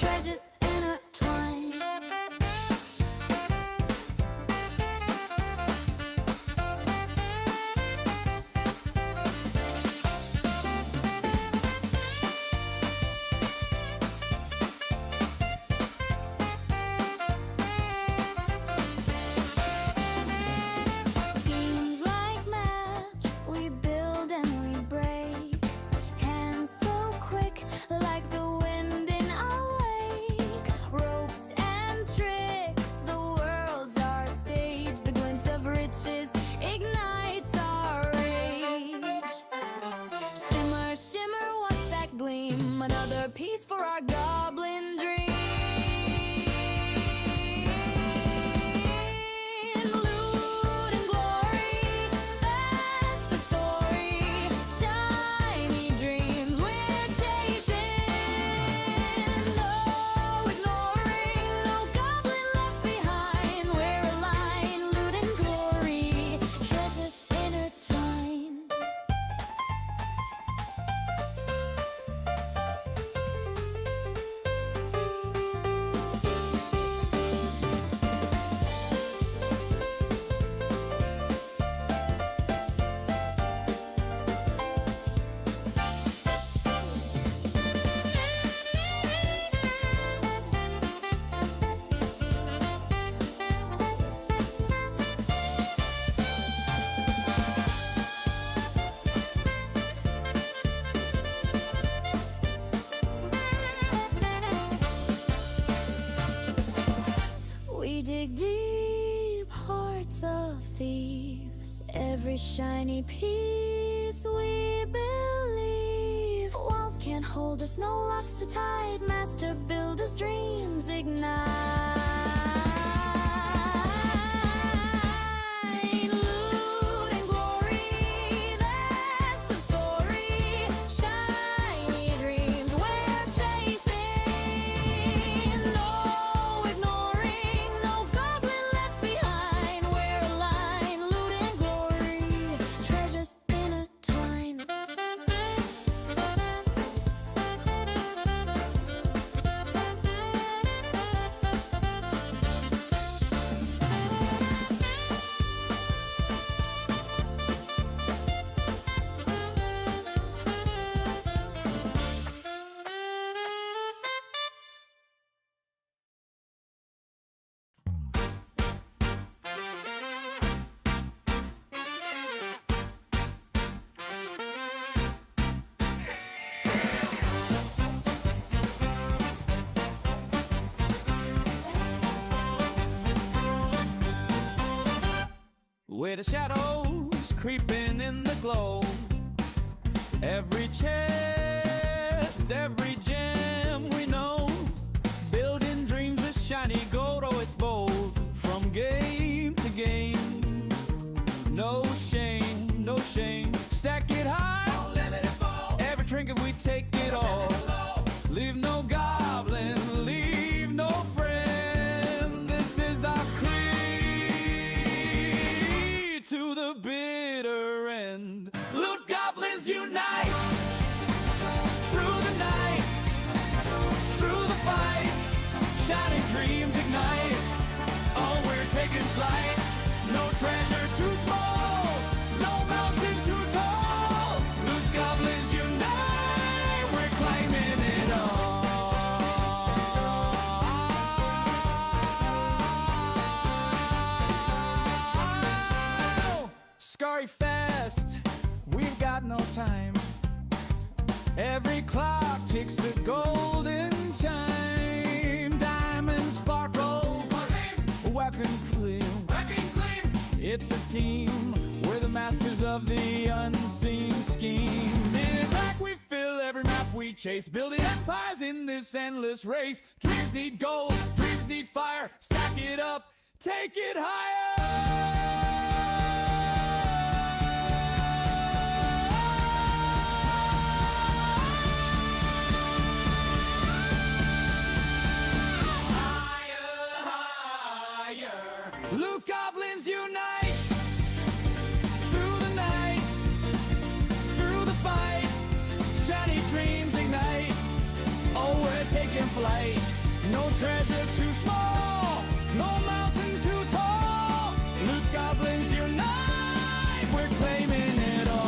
treasures intertwined. Schemes like maps, we build and we break. Hands so quick, like the wind in a wake. Ropes and tricks, the world's our stage. The glint of riches ignites our rage. Shimmer, shimmer, what's that gleam? Another piece for our goblin dream. Loot and glory, that's the story. Shiny dreams we're chasing. No ignoring, no goblin left behind. We're aligned, loot and glory, treasures intertwined. We dig deep, hearts of thieves. Every shiny piece we believe. Walls can't hold us, no locks to tie. Master builders' dreams ignite. Loot and glory, that's the story. Shiny dreams we're chasing. No ignoring, no goblin left behind. We're aligned, loot and glory, treasures intertwined. With the shadows creeping in the glow, every chest, every gem we know, building dreams with shiny gold. Oh, it's bold from game to game. No shame, no shame. Stack it high, don't let it fall. Every trinket we take it all. Leave no goblin, leave no friend. This is our creed to the bitter end. Loot goblins unite through the night, through the fight. Shining dreams ignite. Oh, we're taking flight. No treasure too small, no mountain too tall. Loot goblins unite. We're climbing it all. Scurry fast, we've got no time. Every clock ticks a golden chime. Diamonds sparkle, weapons gleam. It's a team, we're the masters of the unseen scheme. In black we fill every map we chase, building empires in this endless race. Dreams need gold, dreams need fire. Stack it up, take it higher. Loot goblins unite through the night, through the fight. Shiny dreams ignite. Oh, we're taking in flight. No treasure too small, no mountain too tall. Loot goblins unite, we're claiming it all.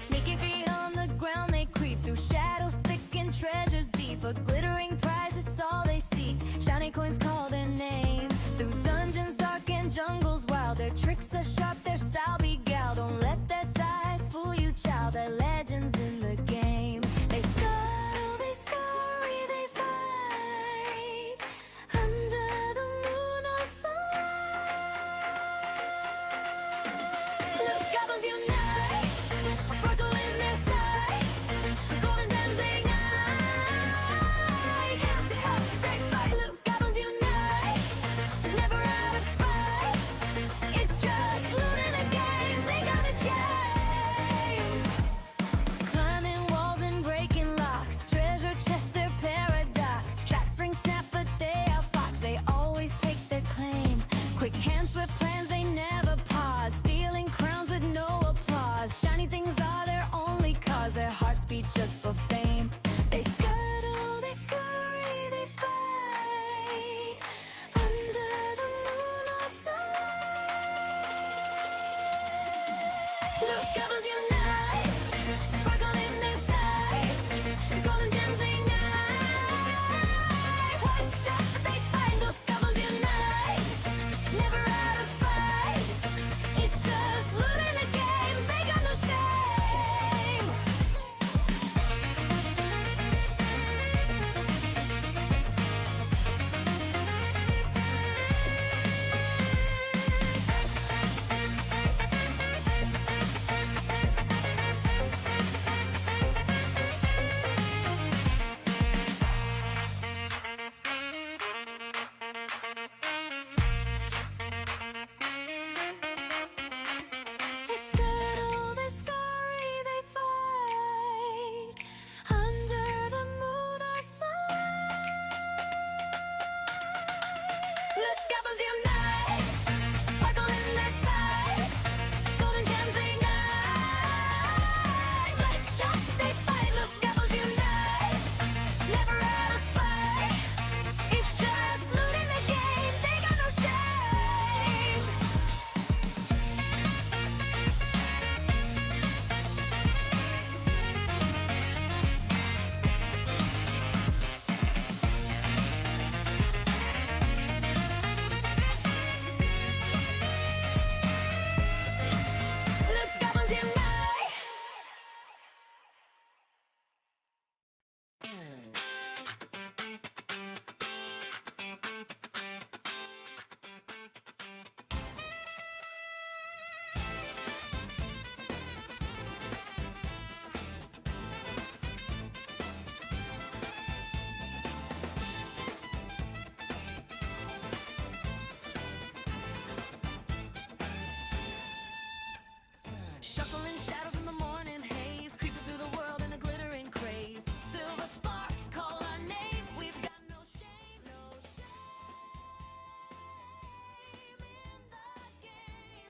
Sneaky feet on the ground, they creep through shadows thick and treasures deep. A glittering prize, it's all they seek. Shiny coins call their name. Through dungeons dark and jungles wild, their tricks are sharp, their style beguiled. Don't let their size fool you, child. They're legends in the game. They scuttle, they scurry, they fight under the moon or sunlight. Look, goblins unite, sparkle in their sight. Golden gems they ignite. Hands up, they fight. Look, goblins unite, never out of spite. It's just loot in a game, they got a chain. Climbing walls and breaking locks, treasure chests, their paradox. Tracks spring snap, but they are fox. They always take their claim. Quick hands, swift plans, they never pause. Stealing crowns with no applause. Shiny things are their only cause. Their hearts beat just for fame. They scuttle, they scurry, they fight under the moon or sunlight. Look, goblins unite, sparkle in their sight. Golden gems they ignite. One shot, they fight. Look, goblins unite, never out of spite. It's just loot in the game, they got no shame. They scuttle, they scurry, they fight under the moon or sunlight. Look, goblins unite, sparkle in their sight. Golden gems they ignite. Let's shot, they fight. Look, goblins unite, never out of spite. It's just loot in the game, they got no shame. Look, goblins unite. Shuffling shadows in the morning haze, creeping through the world in a glittering craze. Silver sparks call our name. We've got no shame, no shame in the game.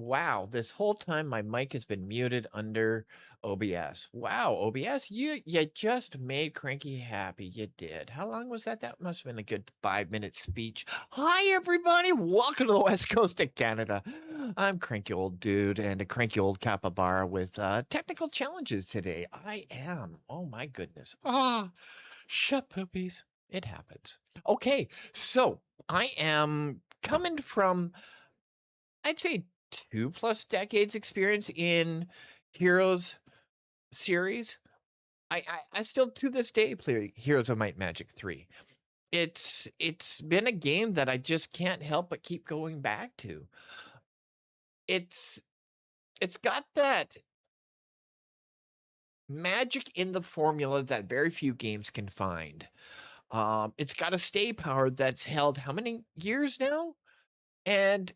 Wow, this whole time my mic has been muted under OBS. Wow, OBS, you just made Cranky happy. You did. How long was that? That must have been a good 5-minute speech. Hi, everybody. Welcome to the West Coast of Canada. I'm Cranky Old Dude and a cranky old capybara with technical challenges today. I am. Oh, my goodness. Shut poopies. It happens. Okay, so I am coming from, I'd say, 2+ decades experience in Heroes series. I still to this day play Heroes of Might and Magic 3. It's been a game that I just can't help but keep going back to. It's got that magic in the formula that very few games can find. It's got a stay power that's held how many years now? And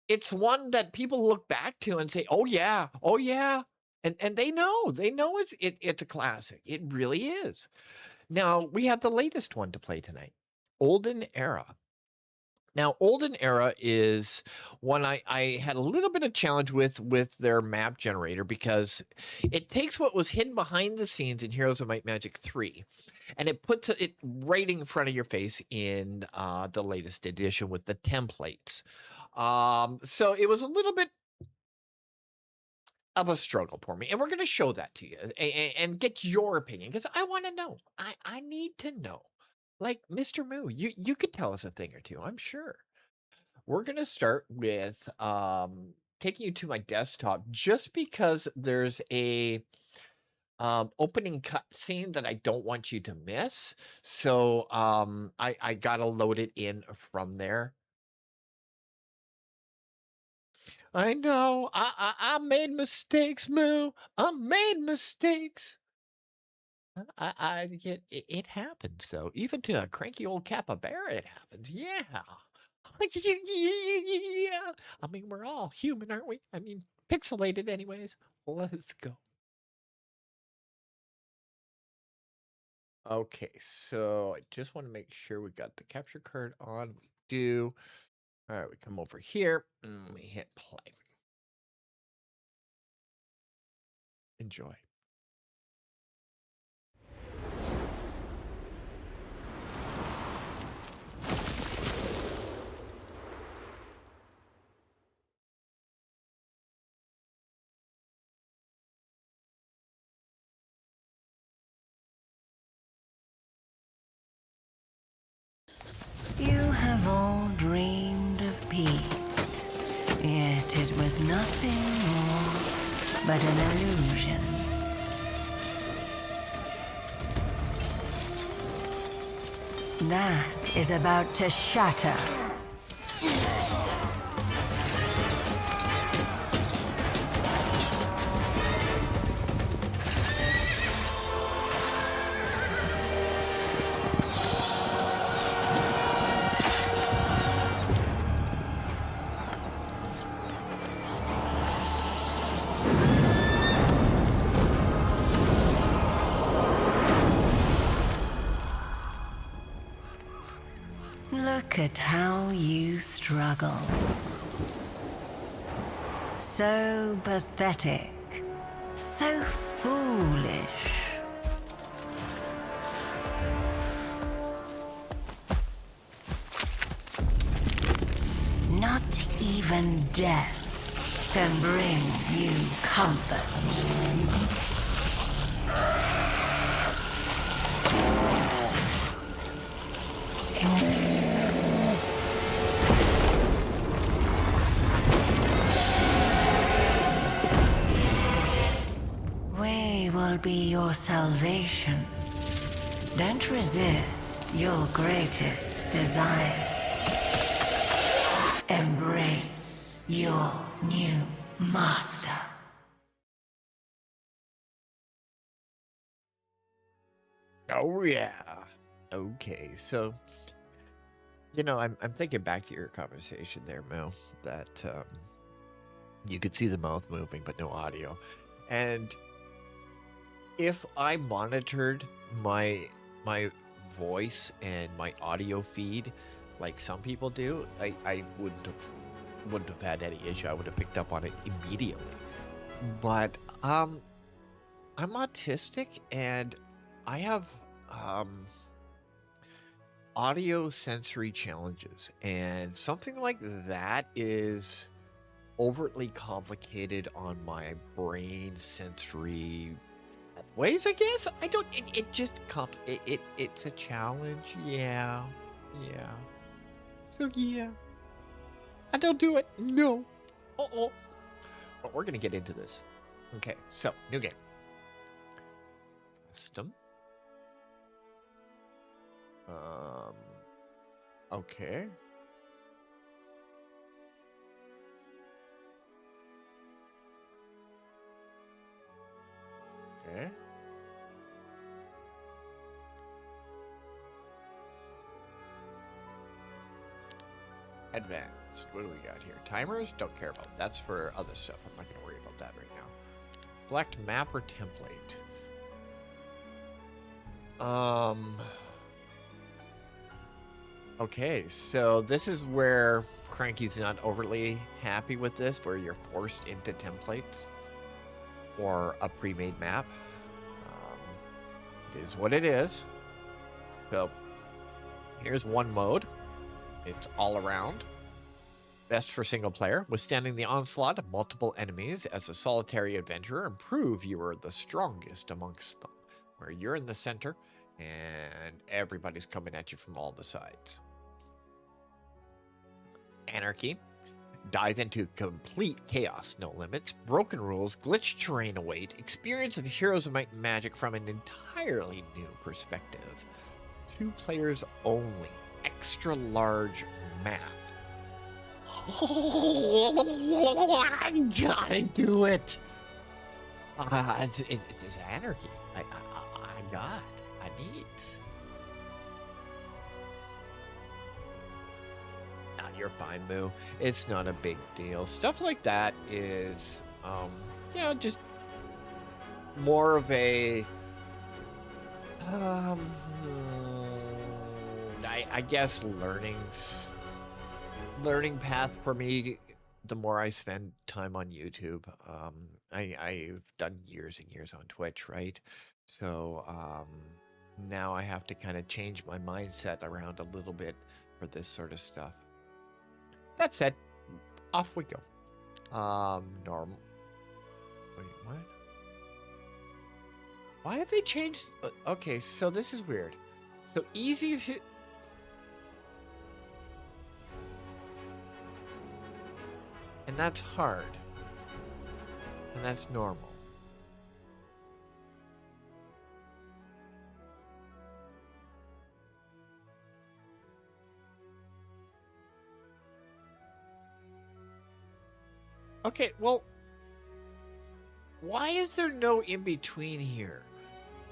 it's one that people look back to and say, "Oh yeah, oh yeah," and they know it's a classic. It really is. Now we have the latest one to play tonight, Olden Era. Now, Olden Era is one I had a little bit of challenge with their map generator because it takes what was hidden behind the scenes in Heroes of Might and Magic 3 and it puts it right in front of your face in the latest edition with the templates. So it was a little bit of a struggle for me, and we're going to show that to you and get your opinion because I want to know. I need to know. Like Mr. Moo, you could tell us a thing or two, I'm sure. We're going to start with taking you to my desktop just because there's a opening cutscene that I don't want you to miss. So I got to load it in from there. I know. I made mistakes, Moo. I made mistakes. It happens though. Even to a cranky old capybara, it happens. Yeah. Yeah. I mean, we're all human, aren't we? I mean, pixelated anyways. Let's go. Okay, so I just want to make sure we got the capture card on. We do. All right, we come over here and we hit play. Enjoy. You have all dreamed of peace, yet it was nothing more but an illusion. That is about to shatter. Look at how you struggle. So pathetic. So foolish. Not even death can bring you comfort. We will be your salvation. Don't resist your greatest desire. Embrace your new master. Oh yeah. Okay, so I'm thinking back to your conversation there, Mo, that you could see the mouth moving but no audio. And if I monitored my voice and my audio feed like some people do, I wouldn't have wouldn't have had any issue. I would have picked up on it immediately. But I'm autistic and I have audio sensory challenges, and something like that is overtly complicated on my brain sensory ways, I guess. I don't, it just it's a challenge. Yeah. So yeah, I don't do it. No. But we're gonna get into this. Okay, so new game. Custom. Okay. Okay. Advanced. What do we got here? Timers? Don't care about. That's for other stuff. I'm not going to worry about that right now. Select map or template. Okay, so this is where Cranky's not overly happy with this, where you're forced into templates or a pre-made map. It is what it is. So here's one mode. It's all around. Best for single player. Withstanding the onslaught of multiple enemies as a solitary adventurer, and prove you are the strongest amongst them. Where you're in the center and everybody's coming at you from all the sides. Anarchy. Dive into complete chaos, no limits, broken rules, glitched terrain await, experience of Heroes of Might and Magic from an entirely new perspective. 2 players only. Extra large map. Oh, I gotta do it. It's anarchy. I need. Nah, you're fine, Moo. It's not a big deal. Stuff like that is, you know, just more of a, I guess learning path for me. The more I spend time on YouTube, I've done years and years on Twitch, right? So now I have to kind of change my mindset around a little bit for this sort of stuff. That said, off we go. Normal. Wait, what? Why have they changed? Okay, so this is weird. So easy to... And that's hard. And that's normal. Okay, well, why is there no in between here?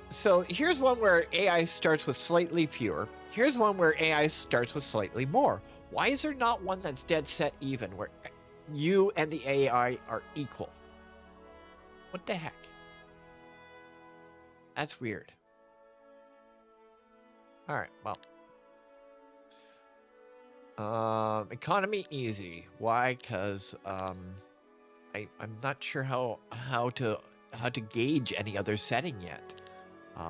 So here's one where AI starts with slightly fewer. Here's one where AI starts with slightly more. Why is there not one that's dead set even, where you and the AI are equal? What the heck? That's weird. All right, well. Economy easy. Why? Because I'm not sure how to gauge any other setting yet.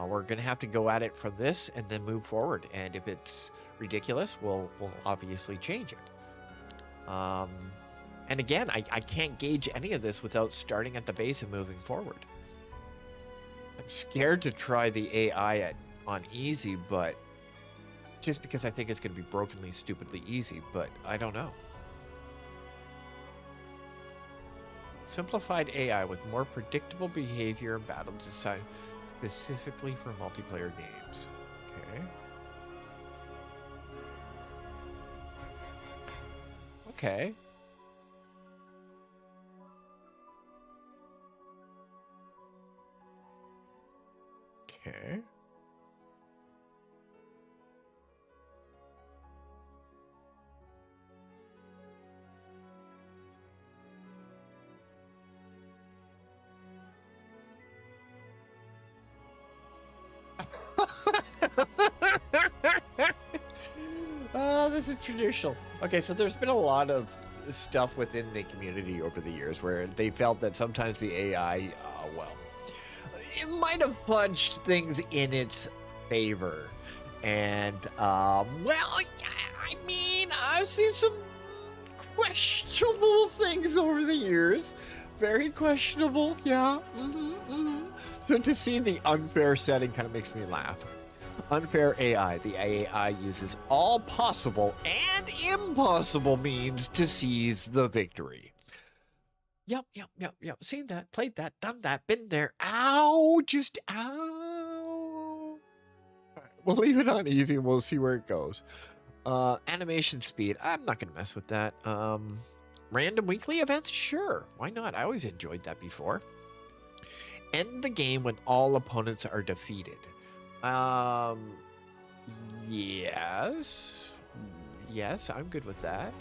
We're gonna have to go at it from this and then move forward. And if it's ridiculous, we'll obviously change it. And again, I can't gauge any of this without starting at the base and moving forward. I'm scared to try the AI on easy, but just because I think it's going to be brokenly, stupidly easy, but I don't know. Simplified AI with more predictable behavior and battle design specifically for multiplayer games. Okay. Okay. Okay. Oh, this is traditional. Okay, so there's been a lot of stuff within the community over the years where they felt that sometimes the AI, well, it might have fudged things in its favor. And, well, I mean, I've seen some questionable things over the years. Very questionable, yeah. So to see the unfair setting kind of makes me laugh. Unfair AI. The AI uses all possible and impossible means to seize the victory. Yep. Seen that, played that, done that, been there. Ow, just ow. All right, we'll leave it on easy and we'll see where it goes. Animation speed. I'm not going to mess with that. Random weekly events? Sure. Why not? I always enjoyed that before. End the game when all opponents are defeated. Yes. Yes, I'm good with that.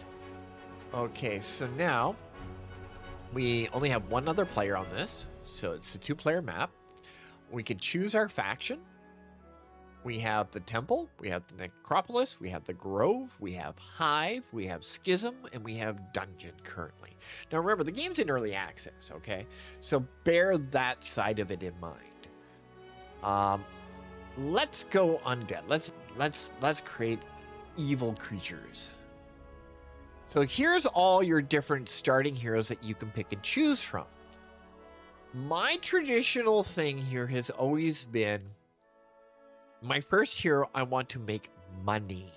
Okay, so now we only have one other player on this. So it's a 2-player map. We can choose our faction. We have the Temple, we have the Necropolis, we have the Grove, we have Hive, we have Schism, and we have Dungeon currently. Now remember, the game's in early access, okay? So bear that side of it in mind. Let's go undead. Let's create evil creatures. So here's all your different starting heroes that you can pick and choose from. My traditional thing here has always been, my first hero, I want to make money.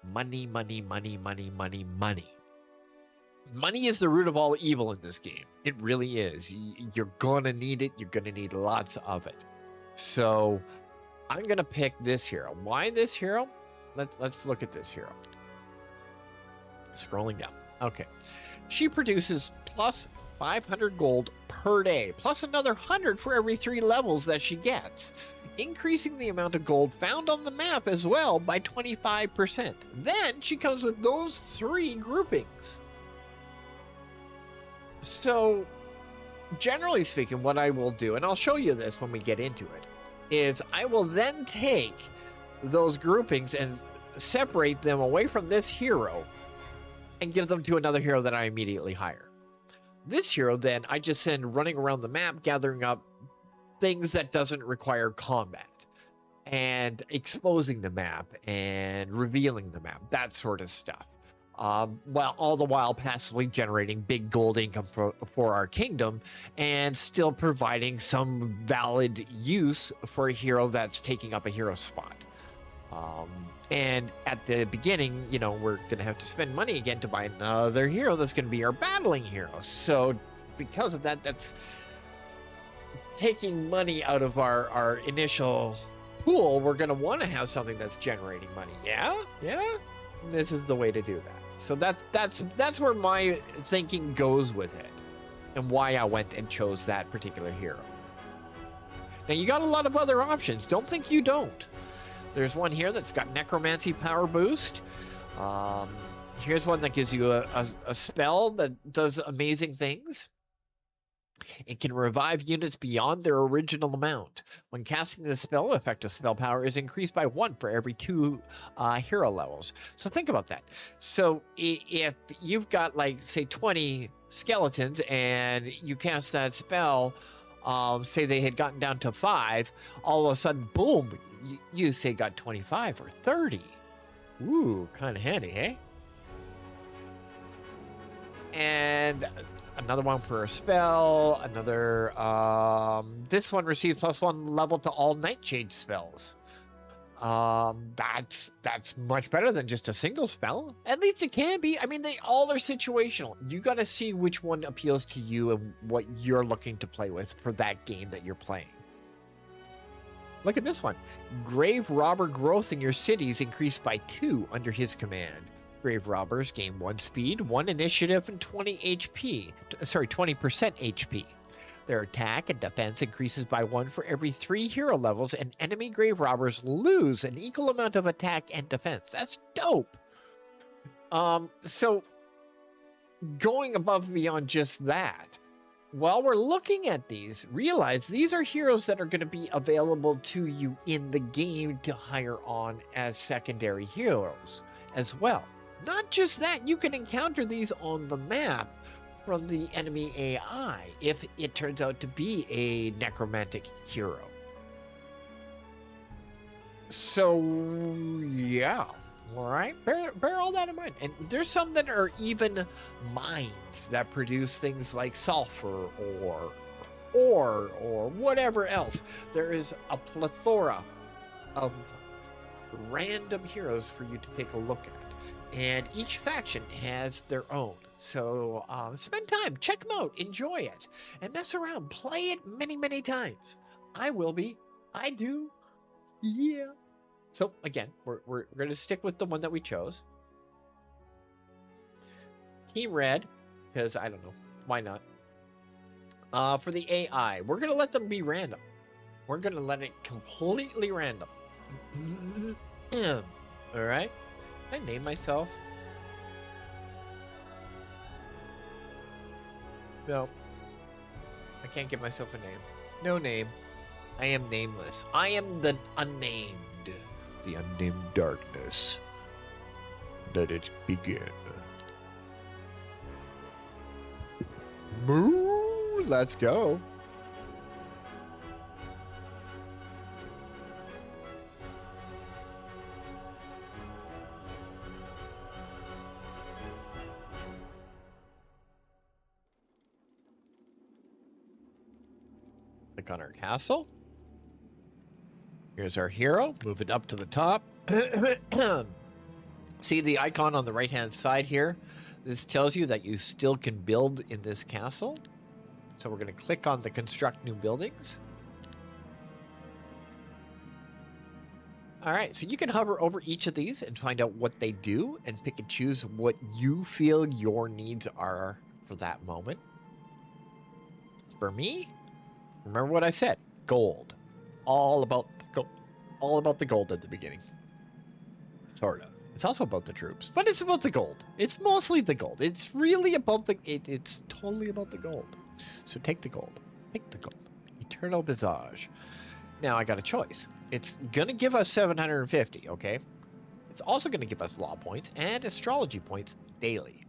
Money. Money is the root of all evil in this game. It really is. You're gonna need it. You're gonna need lots of it. So I'm gonna pick this hero. Why this hero? Let's look at this hero. Scrolling down. Okay. She produces plus 500 gold per day, plus another 100 for every 3 levels that she gets, increasing the amount of gold found on the map as well by 25%. Then she comes with those 3 groupings. So, generally speaking, what I will do, and I'll show you this when we get into it, is I will then take those groupings and separate them away from this hero and give them to another hero that I immediately hire. This hero, then, I just send running around the map, gathering up things that doesn't require combat, and exposing the map, and revealing the map, that sort of stuff. While all the while passively generating big gold income for our kingdom, and still providing some valid use for a hero that's taking up a hero spot. And at the beginning, you know, we're going to have to spend money again to buy another hero that's going to be our battling hero. So because of that, that's taking money out of our initial pool. We're going to want to have something that's generating money. Yeah. This is the way to do that. So that's where my thinking goes with it, and why I went and chose that particular hero. Now you got a lot of other options. Don't think you don't. There's one here that's got necromancy power boost. Here's one that gives you a spell that does amazing things. It can revive units beyond their original amount. When casting the spell, effective spell power is increased by 1 for every 2 hero levels. So think about that. So if you've got, like, say 20 skeletons and you cast that spell, say they had gotten down to 5, all of a sudden, boom, you say got 25 or 30. Ooh, kind of handy, hey? And another one for a spell, another, this one receives +1 level to all Nightshade spells. That's much better than just a single spell. At least it can be. I mean, they all are situational. You got to see which one appeals to you and what you're looking to play with for that game that you're playing. Look at this one. Grave Robber growth in your cities increased by 2 under his command. Grave Robbers gain 1 speed, 1 initiative, and 20 HP. Sorry, 20% HP. Their attack and defense increases by 1 for every 3 hero levels, and enemy Grave Robbers lose an equal amount of attack and defense. That's dope. So going above and beyond just that, while we're looking at these, realize these are heroes that are going to be available to you in the game to hire on as secondary heroes as well. Not just that, you can encounter these on the map from the enemy AI if it turns out to be a necromantic hero. So, yeah. All right, bear all that in mind. And there's some that are even mines that produce things like sulfur or ore or whatever else. There is a plethora of random heroes for you to take a look at. And each faction has their own. So spend time, check them out, enjoy it, and mess around. Play it many, many times. I will be. I do. Yeah. So again, we're going to stick with the one that we chose. Team Red, because I don't know. Why not? For the AI, we're going to let them be random. We're going to let it completely random. All right. Can I name myself? No. I can't give myself a name. No name. I am nameless. I am the unnamed. The unnamed darkness. Let it begin. Moo! Let's go. Click on our castle. Here's our hero. Move it up to the top. See the icon on the right-hand side here? This tells you that you still can build in this castle. So we're going to click on the construct new buildings. All right, so you can hover over each of these and find out what they do and pick and choose what you feel your needs are for that moment. For me, remember what I said, gold. All about the gold at the beginning. Sort of. It's also about the troops, but it's about the gold. It's mostly the gold. It's really about the... It's totally about the gold. So take the gold. Take the gold. Eternal Visage. Now I got a choice. It's going to give us 750, okay? It's also going to give us law points and astrology points daily.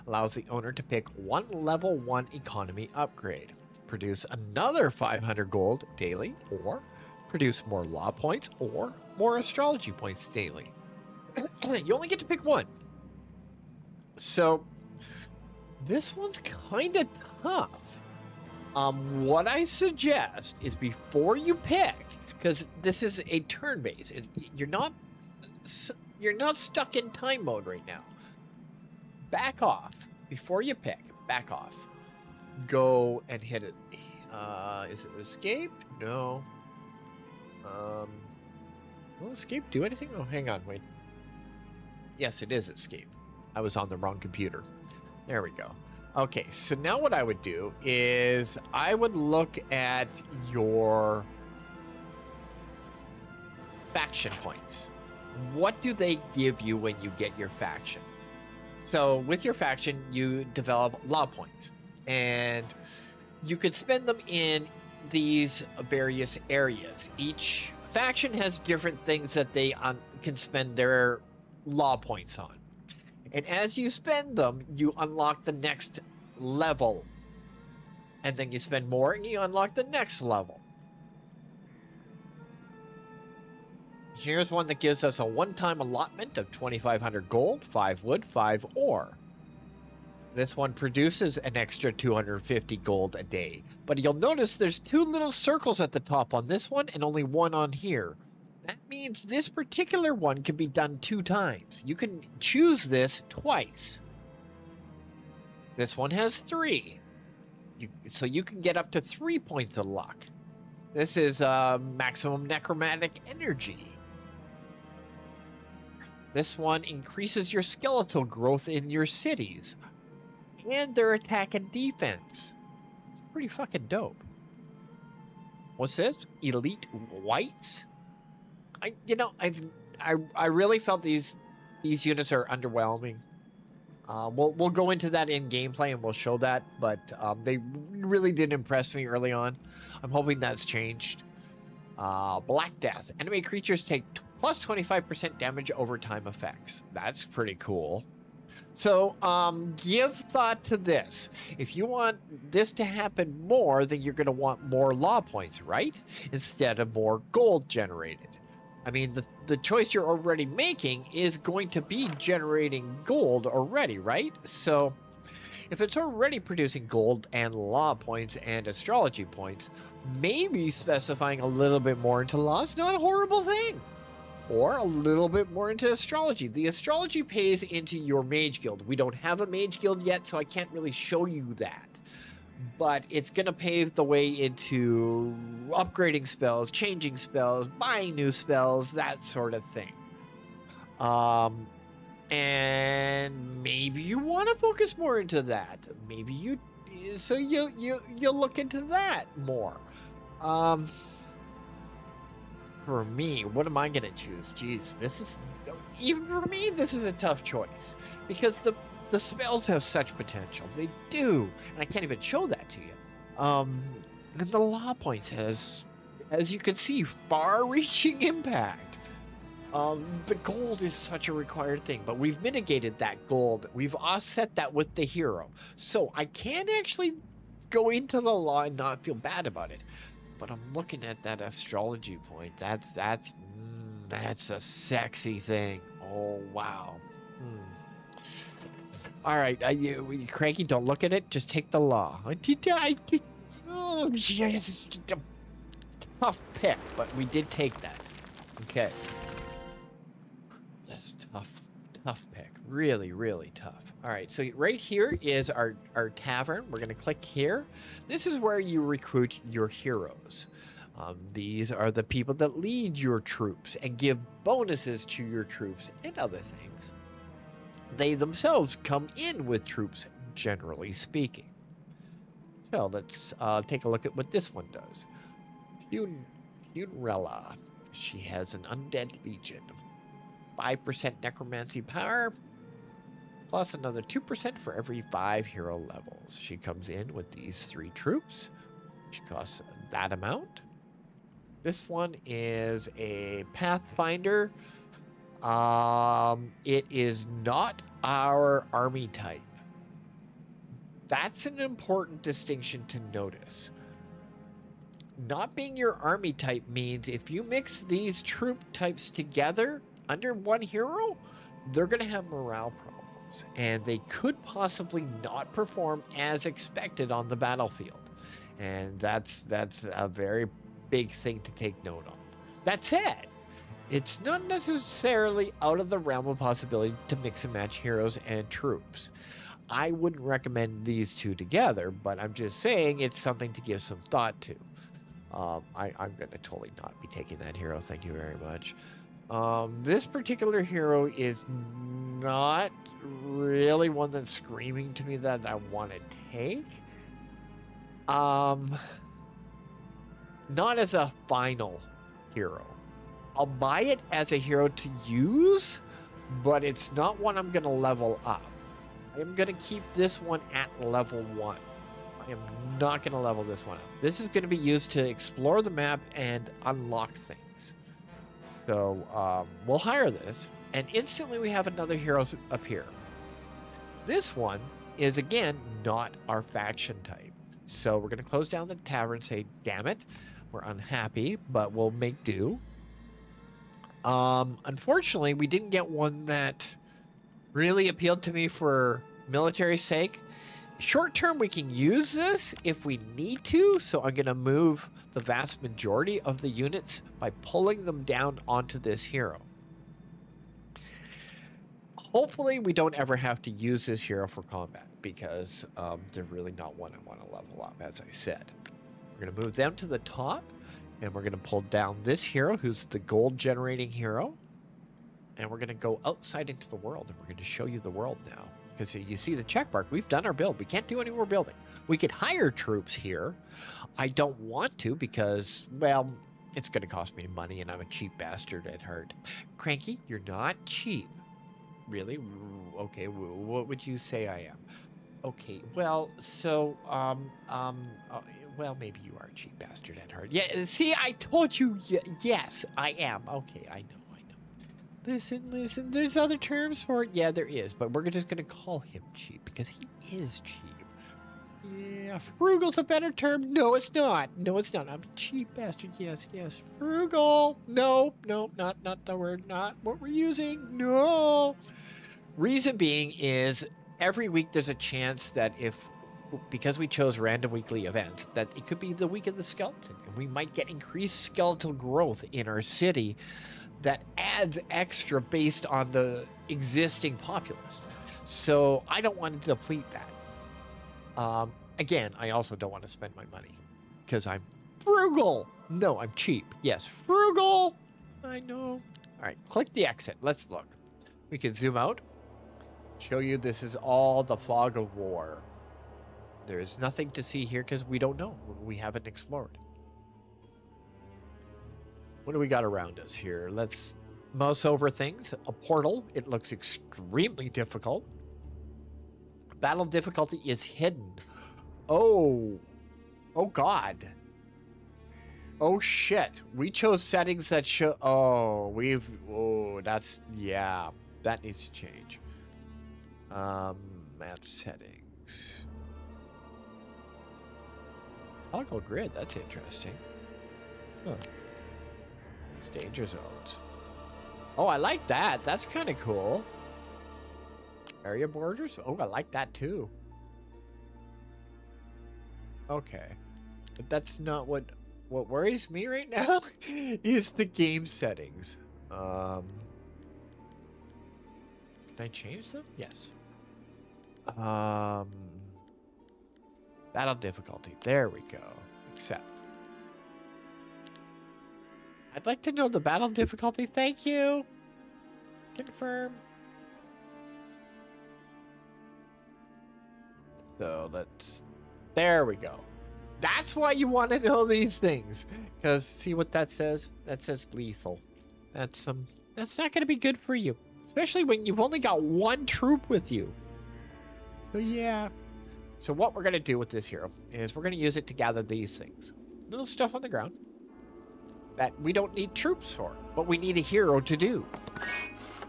Allows the owner to pick one level 1 economy upgrade. Produce another 500 gold daily, or produce more law points or more astrology points daily. You only get to pick one. So this one's kind of tough. What I suggest is before you pick, because this is a turn base, you're not stuck in time mode right now. Back off before you pick. Back off. Go and hit it. Is it escape? No. Will escape do anything? Oh, hang on, wait. Yes, it is escape. I was on the wrong computer. There we go. Okay, so now what I would do is I would look at your faction points. What do they give you when you get your faction? So with your faction, you develop law points, and you could spend them in these various areas. Each faction has different things that they can spend their law points on. And as you spend them, you unlock the next level. And then you spend more and you unlock the next level. Here's one that gives us a one-time allotment of 2,500 gold, 5 wood, 5 ore. This one produces an extra 250 gold a day. But you'll notice there's 2 little circles at the top on this one and only 1 on here. That means this particular one can be done 2 times. You can choose this twice. This one has 3. So you can get up to 3 points of luck. This is maximum necromantic energy. This one increases your skeletal growth in your cities. And their attack and defense. Pretty fucking dope. What's this? Elite Whites? I really felt these units are underwhelming. We'll go into that in gameplay and we'll show that, but they really didn't impress me early on. I'm hoping that's changed. Black Death. Enemy creatures take plus 25% damage over time effects. That's pretty cool. So, give thought to this. If you want this to happen more, then you're going to want more law points, right? Instead of more gold generated. I mean, the choice you're already making is going to be generating gold already, right? So, if it's already producing gold and law points and astrology points, maybe specifying a little bit more into law is not a horrible thing. Or a little bit more into astrology. The astrology pays into your mage guild. We don't have a mage guild yet, so I can't really show you that. But it's going to pave the way into upgrading spells, changing spells, buying new spells, that sort of thing. And maybe you want to focus more into that. Maybe you'll look into that more. For me, what am I going to choose? Jeez, even for me, this is a tough choice. Because the spells have such potential. They do. And I can't even show that to you. And the law points has, as you can see, far-reaching impact. The gold is such a required thing, but we've mitigated that gold. We've offset that with the hero. So I can actually go into the law and not feel bad about it. But I'm looking at that astrology point. That's a sexy thing. Oh, wow. All right, you Cranky, don't look at it. Just take the law. Oh, yes, it's a tough pick, but we did take that. Okay. That's tough pick. Really, really tough. All right, so right here is our tavern. We're going to click here. This is where you recruit your heroes. These are the people that lead your troops and give bonuses to your troops and other things. They themselves come in with troops, generally speaking. So let's take a look at what this one does. Funerella. She has an undead legion. 5% necromancy power, plus another 2% for every 5 hero levels. She comes in with these 3 troops. She costs that amount. This one is a Pathfinder. It is not our army type. That's an important distinction to notice. Not being your army type means if you mix these troop types together under one hero, they're going to have morale problems, and they could possibly not perform as expected on the battlefield. And that's a very big thing to take note on. That said, it's not necessarily out of the realm of possibility to mix and match heroes and troops. I wouldn't recommend these two together, but I'm just saying it's something to give some thought to. I'm going to totally not be taking that hero. Thank you very much. This particular hero is not really one that's screaming to me that I want to take. Not as a final hero. I'll buy it as a hero to use, but it's not one I'm going to level up. I'm going to keep this one at level 1. I am not going to level this one up. This is going to be used to explore the map and unlock things. So we'll hire this, and instantly we have another hero appear. This one is, again, not our faction type. So we're going to close down the tavern and say, damn it, we're unhappy, but we'll make do. Unfortunately, we didn't get one that really appealed to me for military's sake. Short term, we can use this if we need to, so I'm going to move the vast majority of the units by pulling them down onto this hero. Hopefully, we don't ever have to use this hero for combat, because they're really not one I want to level up, as I said. We're going to move them to the top, and we're going to pull down this hero, who's the gold-generating hero. And we're going to go outside into the world, and we're going to show you the world now. Because you see the check mark, we've done our build. We can't do any more building. We could hire troops here. I don't want to because, well, it's going to cost me money, and I'm a cheap bastard at heart. Cranky, you're not cheap. Really? Okay, what would you say I am? Okay, well, so, Well, maybe you are a cheap bastard at heart. Yeah, see, I told you. Yes, I am. Okay, I know. Listen. There's other terms for it. Yeah, there is, but we're just gonna call him cheap because he is cheap. Yeah, frugal's a better term. No, it's not. I'm a cheap bastard. Yes. Frugal. No, not the word. Not what we're using. No. Reason being is every week there's a chance that because we chose random weekly events, that it could be the week of the skeleton, and we might get increased skeletal growth in our city that adds extra based on the existing populace. So I don't want to deplete that. Again, I also don't want to spend my money because I'm frugal. No, I'm cheap. Yes, frugal. I know. All right, click the exit. Let's look. We can zoom out. Show you this is all the fog of war. There is nothing to see here because we don't know. We haven't explored. What do we got around us here? Let's mouse over things. A portal. It looks extremely difficult. Battle difficulty is hidden. Oh God. Oh shit. We chose settings that show. Yeah. That needs to change. Map settings. Toggle grid. That's interesting. Huh. It's danger zones. Oh, I like that. That's kind of cool. Area borders. Oh, I like that too. Okay. But that's not what worries me right now is the game settings. Can I change them? Yes. Battle difficulty. There we go. Accept. I'd like to know the battle difficulty. Thank you. Confirm. So let's... There we go. That's why you want to know these things. Because see what that says? That says lethal. That's not going to be good for you. Especially when you've only got one troop with you. So yeah. So what we're going to do with this hero is we're going to use it to gather these things. Little stuff on the ground that we don't need troops for, but we need a hero to do.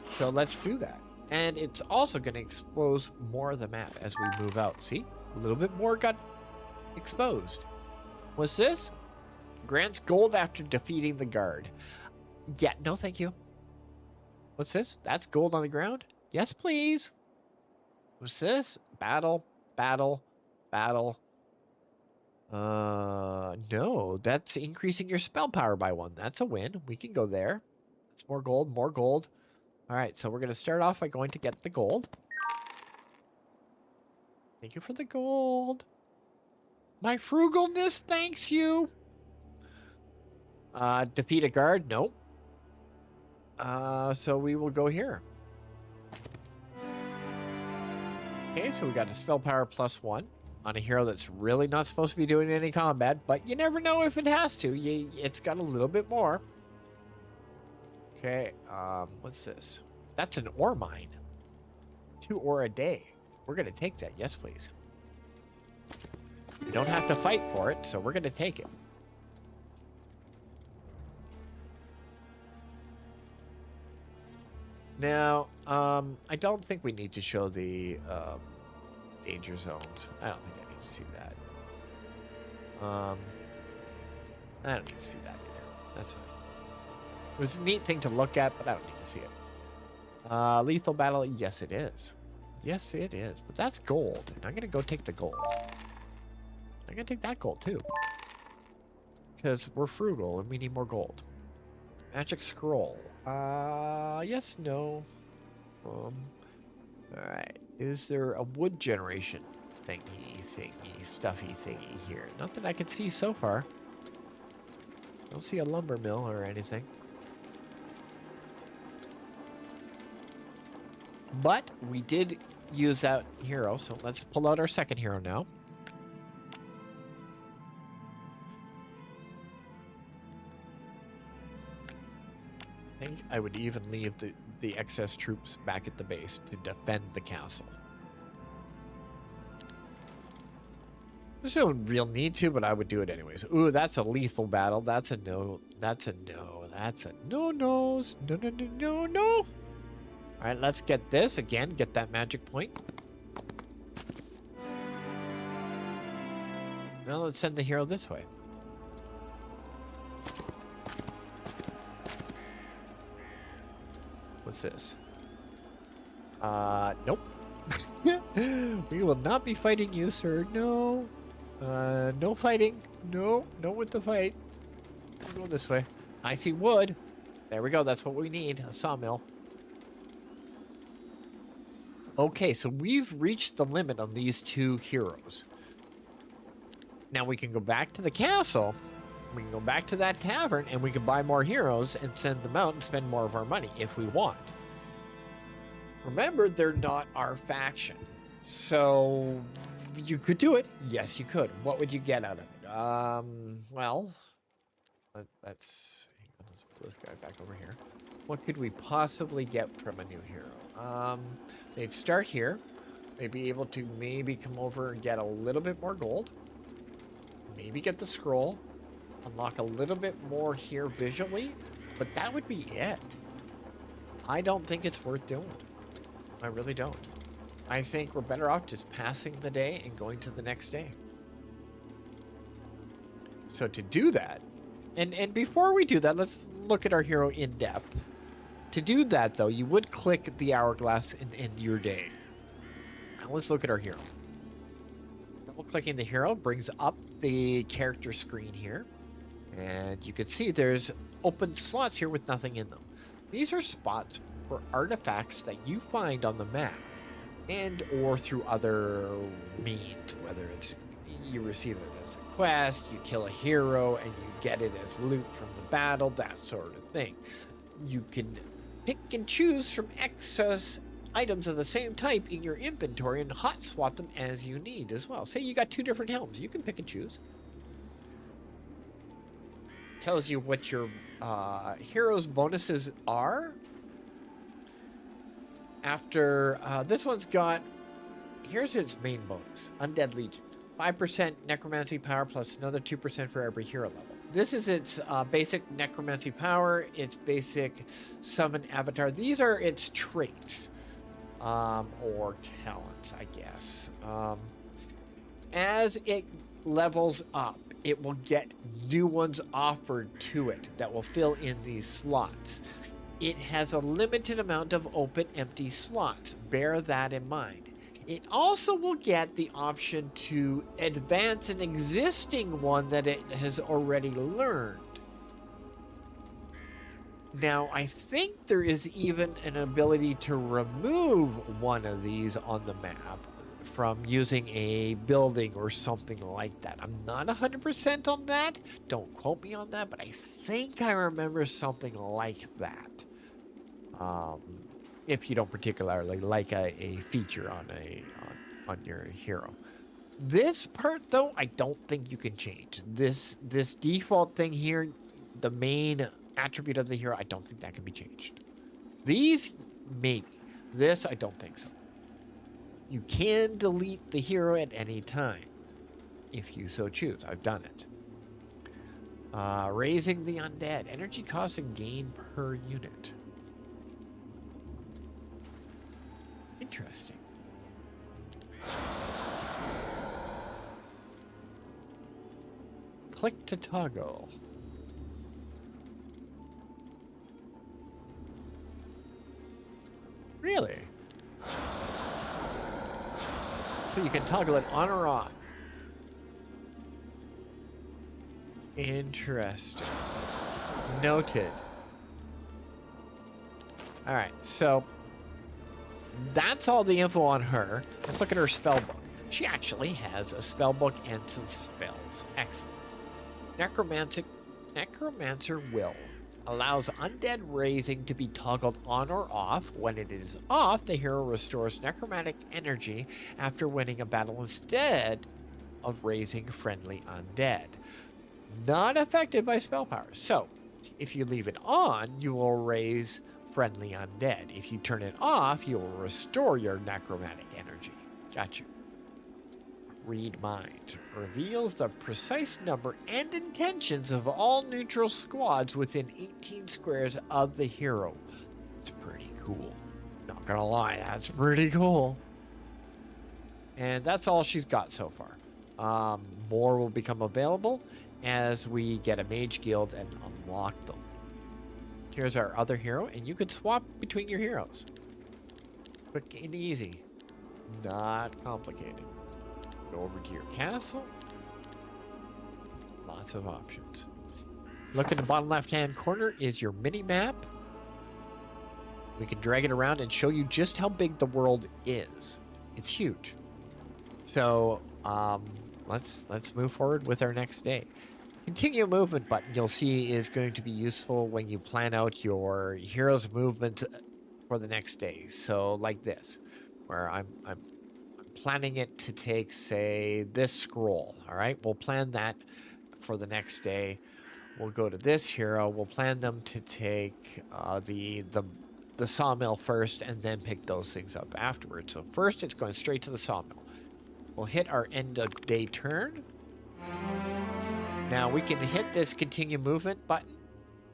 So let's do that. And it's also going to expose more of the map as we move out. See? A little bit more got exposed. What's this? Grants gold after defeating the guard. Yeah, no thank you. What's this? That's gold on the ground? Yes, please. What's this? Battle. No, that's increasing your spell power by 1. That's a win. We can go there. It's more gold. All right, so we're going to start off by going to get the gold. Thank you for the gold. My frugalness thanks you. Defeat a guard? Nope. So we will go here. Okay, so we got a spell power +1 on a hero that's really not supposed to be doing any combat, but you never know if it has to. It's got a little bit more. Okay, what's this? That's an ore mine. 2 ore a day. We're going to take that. Yes, please. We don't have to fight for it, so we're going to take it. Now, I don't think we need to show the danger zones. I don't think I need to see that. I don't need to see that either. That's fine. It was a neat thing to look at, but I don't need to see it. Lethal battle. Yes, it is. Yes, it is. But that's gold. And I'm going to go take the gold. I'm going to take that gold, too. Because we're frugal and we need more gold. Magic scroll. Yes, no. Alright. Is there a wood generation stuffy thingy here? Not that I can see so far. I don't see a lumber mill or anything. But we did use that hero, so let's pull out our second hero now. I think I would even leave the excess troops back at the base to defend the castle. There's no real need to, but I would do it anyways. Ooh, that's a lethal battle. That's a no. That's a no. That's a no-nos. No, no, no, no, no. All right, let's get this again. Get that magic point. Now let's send the hero this way. What's this? Nope. We will not be fighting you, sir. No. No fighting. No with the fight. We'll go this way. I see wood. There we go. That's what we need. A sawmill. Okay, so we've reached the limit on these two heroes. Now we can go back to the castle. We can go back to that tavern and we can buy more heroes and send them out and spend more of our money if we want. Remember, they're not our faction. So you could do it. Yes, you could. What would you get out of it? Well, let's put this guy back over here. What could we possibly get from a new hero? They'd start here. They'd be able to maybe come over and get a little bit more gold. Maybe get the scroll. Unlock a little bit more here visually. But that would be it. I don't think it's worth doing. I really don't. I think we're better off just passing the day and going to the next day. So to do that, and before we do that, let's look at our hero in depth. To do that, though, you would click the hourglass and end your day. Now let's look at our hero. Double-clicking the hero brings up the character screen here. And you can see there's open slots here with nothing in them. These are spots for artifacts that you find on the map and or through other means, whether it's you receive it as a quest, you kill a hero, and you get it as loot from the battle, that sort of thing. You can pick and choose from excess items of the same type in your inventory and hot swap them as you need as well. Say you got two different helms, you can pick and choose. Tells you what your hero's bonuses are. After this one's got, here's its main bonus: Undead Legion, 5% necromancy power plus another 2% for every hero level. This is its basic necromancy power, its basic summon avatar. These are its traits or talents, I guess. As it levels up, it will get new ones offered to it that will fill in these slots. It has a limited amount of open empty slots. Bear that in mind. It also will get the option to advance an existing one that it has already learned. Now, I think there is even an ability to remove one of these on the map from using a building or something like that. I'm not 100% on that. Don't quote me on that, but I think I remember something like that. If you don't particularly like a feature on your hero. This part, though, I don't think you can change. This default thing here, the main attribute of the hero, I don't think that can be changed. These, maybe. This, I don't think so. You can delete the hero at any time, if you so choose. I've done it. Raising the undead. Energy cost and gain per unit. Interesting. Click to toggle. Really? So you can toggle it on or off. Interesting. Noted. All right, so that's all the info on her. Let's look at her spell book. She actually has a spell book and some spells. Excellent. Necromancer Will allows undead raising to be toggled on or off. When it is off, the hero restores necromantic energy after winning a battle instead of raising friendly undead. Not affected by spell power. So, if you leave it on, you will raise friendly undead. If you turn it off, you will restore your necromantic energy. Got you. Read Mind. Reveals the precise number and intentions of all neutral squads within 18 squares of the hero. It's pretty cool. Not gonna lie, that's pretty cool. And that's all she's got so far. More will become available as we get a mage guild and unlock them. Here's our other hero, and you could swap between your heroes. Quick and easy. Not complicated. Go over to your castle. Lots of options. Look in the bottom left-hand corner is your mini-map. We can drag it around and show you just how big the world is. It's huge. So, let's move forward with our next day. Continue movement button you'll see is going to be useful when you plan out your hero's movement for the next day. So like this, where I'm planning it to take, say, this scroll. All right, we'll plan that for the next day. We'll go to this hero. We'll plan them to take the sawmill first, and then pick those things up afterwards. So first, it's going straight to the sawmill. We'll hit our end of day turn. Now we can hit this continue movement button,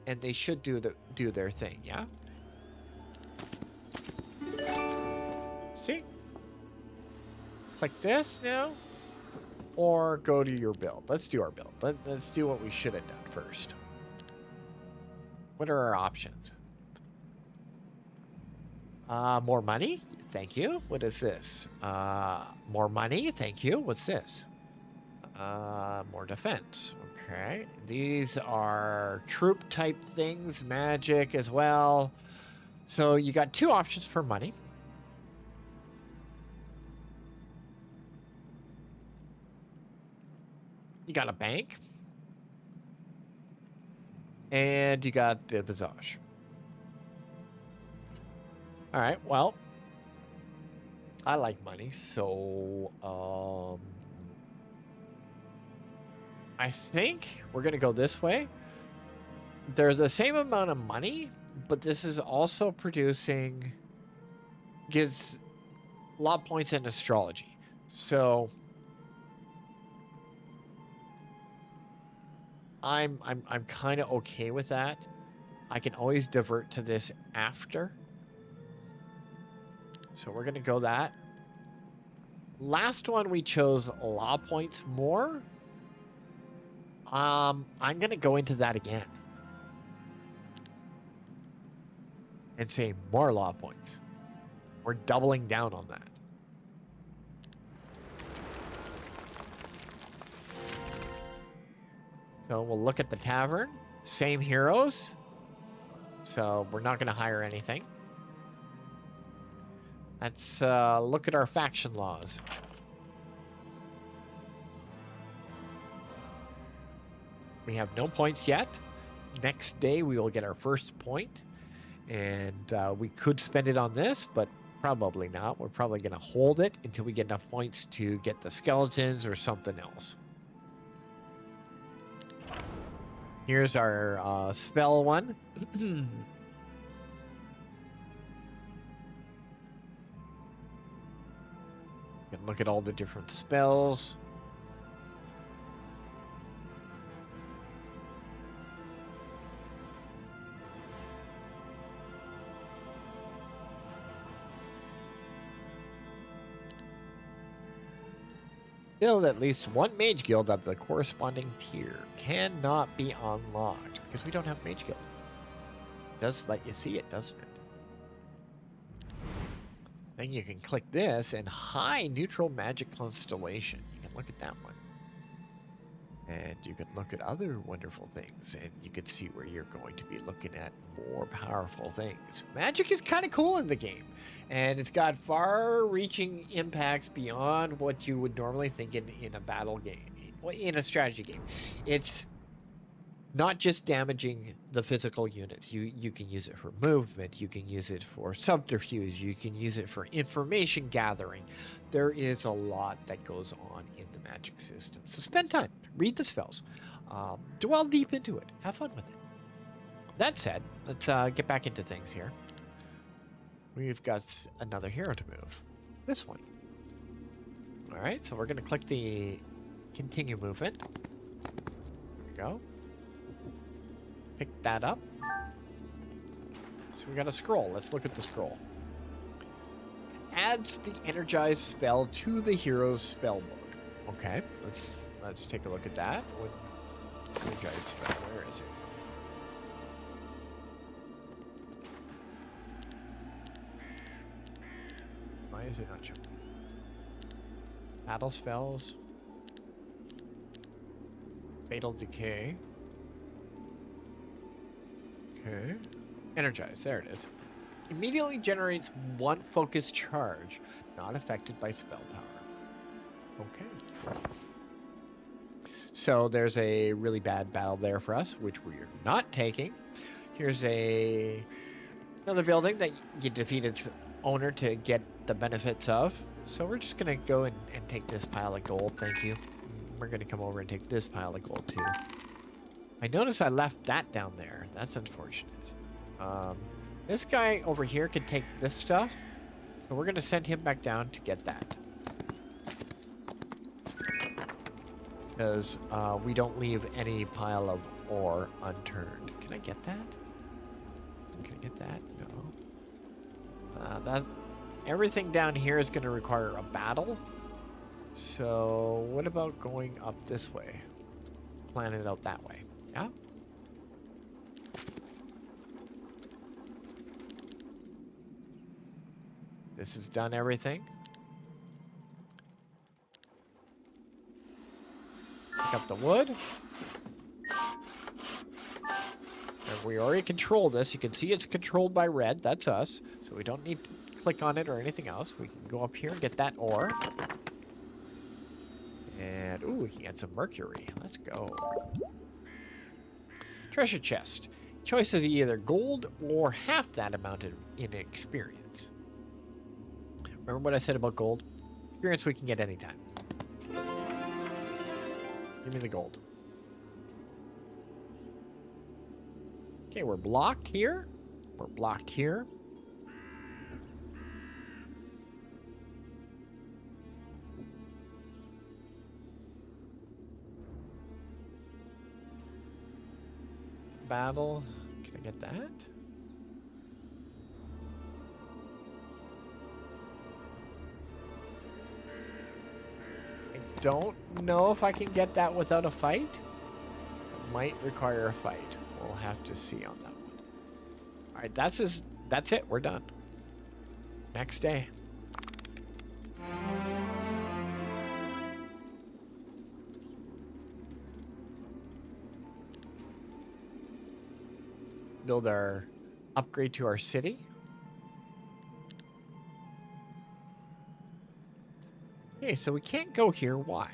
and they should do their thing. Yeah. See? Click this now, or go to your build. Let's do our build. Let's do what we should have done first. What are our options? More money? Thank you. What is this? More money? Thank you. What's this? More defense. Okay. These are troop type things, magic as well. So you got two options for money. You got a bank. And you got the visage. All right, well, I like money, so I think we're gonna go this way. They're the same amount of money, but this is also gives law points in astrology. So I'm kind of okay with that. I can always divert to this after. So we're gonna go that. Last one we chose law points more. I'm gonna go into that again and say more law points. We're doubling down on that. So we'll look at the tavern. Same heroes. So we're not gonna hire anything. Let's look at our faction laws. We have no points yet. Next day we will get our first point, and we could spend it on this, but probably not. We're probably going to hold it until we get enough points to get the skeletons or something else. Here's our spell one. You can look at all the different spells. Build at least one mage guild of the corresponding tier. Cannot be unlocked because we don't have mage guild. It does let you see it, doesn't it? Then you can click this and high neutral magic constellation. You can look at that one. And you can look at other wonderful things, and you can see where you're going to be looking at more powerful things. Magic is kind of cool in the game, and it's got far-reaching impacts beyond what you would normally think in a battle game, in a strategy game. It's not just damaging the physical units. You can use it for movement. You can use it for subterfuge. You can use it for information gathering. There is a lot that goes on in the magic system. So spend time. Read the spells. Dwell deep into it. Have fun with it. That said, let's get back into things here. We've got another hero to move. This one. All right, so we're going to click the continue movement. There we go. Pick that up. So we got a scroll. Let's look at the scroll. Adds the energized spell to the hero's spell book. Okay, let's take a look at that. What energized spell? Where is it? Why is it not showing? Battle spells. Fatal decay. Okay. Energize. There it is. Immediately generates one focus charge, not affected by spell power. Okay. So there's a really bad battle there for us, which we're not taking. Here's another building that you defeat its owner to get the benefits of. So we're just going to go and take this pile of gold. Thank you. We're going to come over and take this pile of gold too. I noticed I left that down there. That's unfortunate. This guy over here can take this stuff. So we're going to send him back down to get that. Because we don't leave any pile of ore unturned. Can I get that? Can I get that? No. Everything down here is going to require a battle. So what about going up this way? Plan it out that way. Yeah? This has done everything. Pick up the wood. And we already control this. You can see it's controlled by red. That's us. So we don't need to click on it or anything else. We can go up here and get that ore. And, ooh, we can get some mercury. Let's go. Treasure chest. Choice is either gold or half that amount in experience. Remember what I said about gold? Experience we can get anytime. Give me the gold. Okay, we're blocked here. We're blocked here. Battle. Can I get that? I don't know if I can get that without a fight. It might require a fight. We'll have to see on that one. All right, that's it. We're done. Next day. Build our upgrade to our city. Okay, so we can't go here. Why?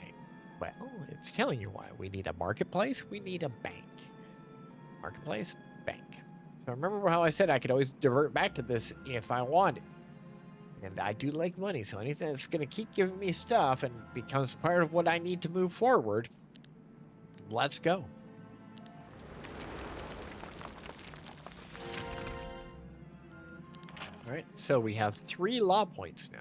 Well, it's telling you why. We need a marketplace. We need a bank. Marketplace, bank. So remember how I said I could always divert back to this if I wanted. And I do like money, so anything that's going to keep giving me stuff and becomes part of what I need to move forward, let's go. All right, so we have 3 law points now.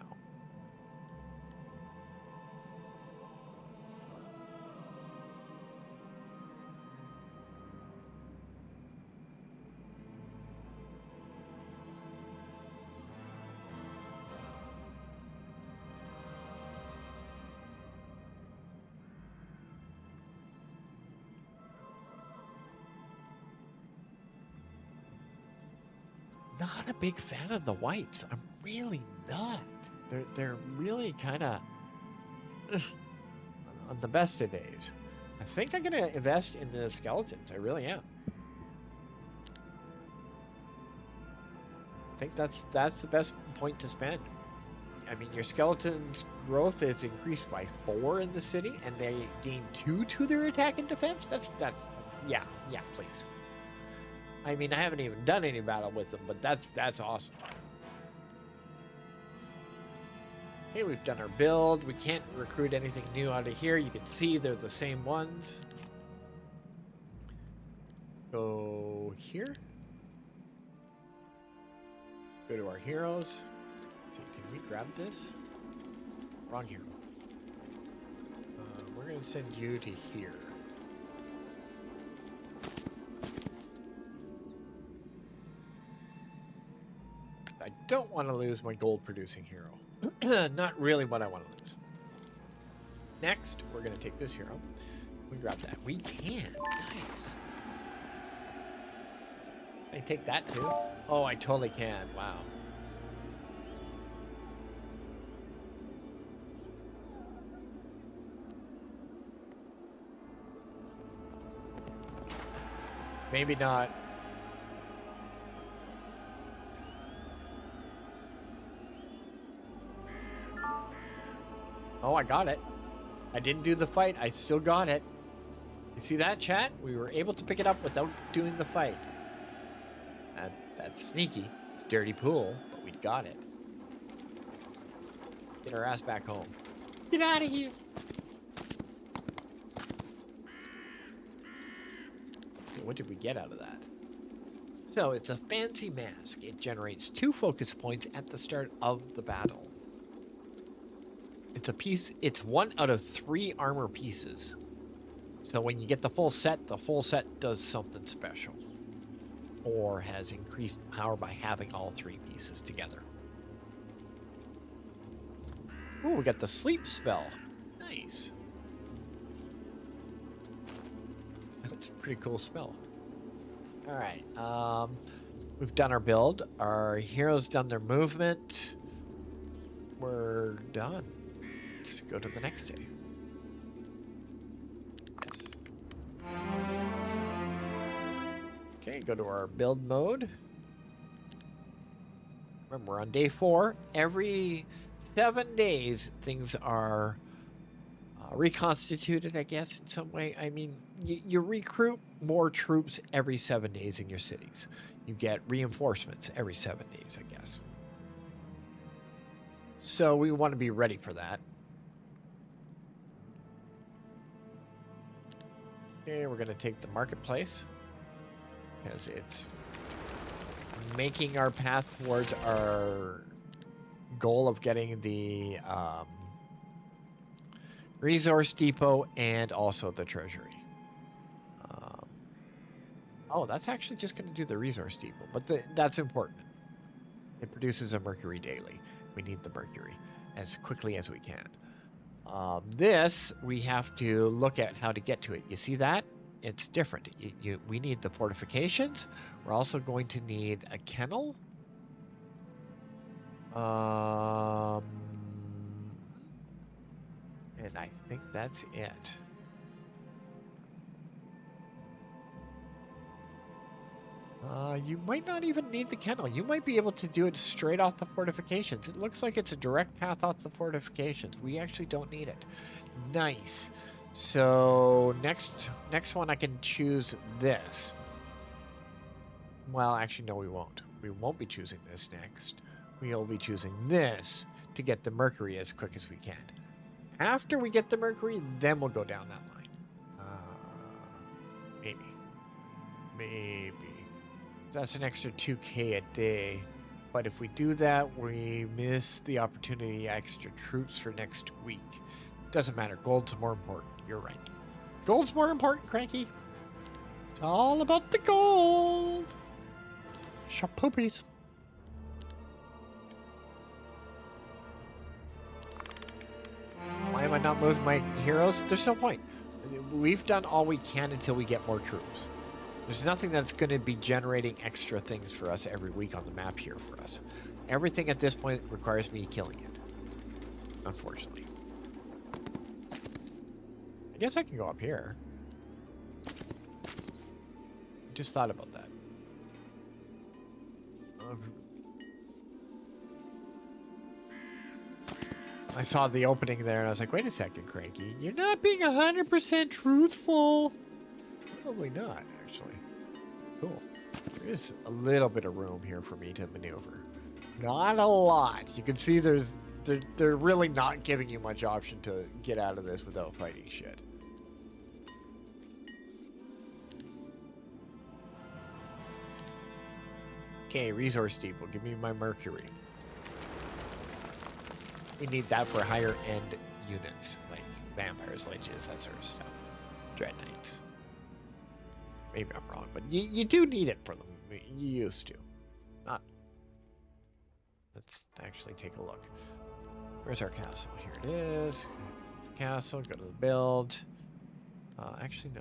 Not a big fan of the whites. I'm really not. They're really kind of on the best of days. I think I'm gonna invest in the skeletons. I really am. I think that's the best point to spend. I mean, your skeletons' growth is increased by 4 in the city, and they gain 2 to their attack and defense. That's yeah, please. I mean, I haven't even done any battle with them, but that's awesome. Okay, we've done our build. We can't recruit anything new out of here. You can see they're the same ones. Go here. Go to our heroes. Can we grab this? Wrong hero. we're going to send you to here. I don't want to lose my gold producing hero. Not really what I want to lose. Next, we're going to take this hero. We grab that. We can. Nice. Can I take that too? Oh, I totally can. Wow. Maybe not. Oh, I got it. I didn't do the fight. I still got it. You see that, chat? We were able to pick it up without doing the fight. That's sneaky. It's dirty pool, but we got it. Get our ass back home. Get out of here. What did we get out of that? So it's a fancy mask. It generates 2 focus points at the start of the battle. It's a piece. It's 1 out of 3 armor pieces. So when you get the whole set does something special, or has increased power by having all 3 pieces together. Oh, we got the sleep spell. Nice. That's a pretty cool spell. All right. We've done our build. Our heroes done their movement. We're done. Let's go to the next day. Yes. Okay, go to our build mode. Remember, we're on day 4. Every 7 days, things are reconstituted, I guess, in some way. I mean, you recruit more troops every 7 days in your cities. You get reinforcements every 7 days, I guess. So we want to be ready for that. Okay, we're going to take the marketplace, because it's making our path towards our goal of getting the resource depot and also the treasury. Oh, that's actually just going to do the resource depot, but that's important. It produces a mercury daily. We need the mercury as quickly as we can. This, we have to look at how to get to it. You see that? It's different. We need the fortifications. We're also going to need a kennel. And I think that's it. You might not even need the kennel. You might be able to do it straight off the fortifications. It looks like it's a direct path off the fortifications. We actually don't need it. Nice. So next one I can choose this. Well, actually, no, we won't. We won't be choosing this next. We'll be choosing this to get the mercury as quick as we can. After we get the mercury, then we'll go down that line. Maybe. That's an extra 2K a day. But if we do that, we miss the opportunity extra troops for next week. Doesn't matter. Gold's more important. You're right. Gold's more important, Cranky. It's all about the gold. Shop poopies. Why am I not moving my heroes? There's no point. We've done all we can until we get more troops. There's nothing that's going to be generating extra things for us every week on the map here for us. Everything at this point requires me killing it. Unfortunately. I guess I can go up here. Just thought about that. I saw the opening there and I was like, wait a second, Cranky. You're not being 100% truthful. Probably not, actually. Cool. There is a little bit of room here for me to maneuver. Not a lot. You can see they're really not giving you much option to get out of this without fighting shit. Okay, resource depot. Give me my mercury. We need that for higher end units, like vampires, liches, that sort of stuff. Dread Knights. Maybe I'm wrong, but you do need it for them. You used to. Not. Let's actually take a look. Where's our castle? Here it is. Castle. Go to the build. Actually, no.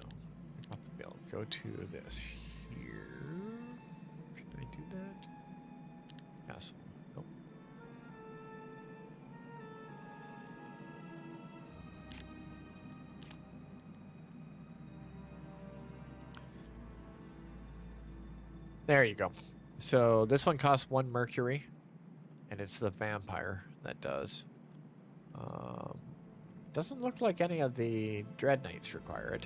Not the build. Go to this here. Can I do that? Castle. Nope. There you go. So this one costs 1 mercury, and it's the vampire that does. Doesn't look like any of the Dread Knights require it.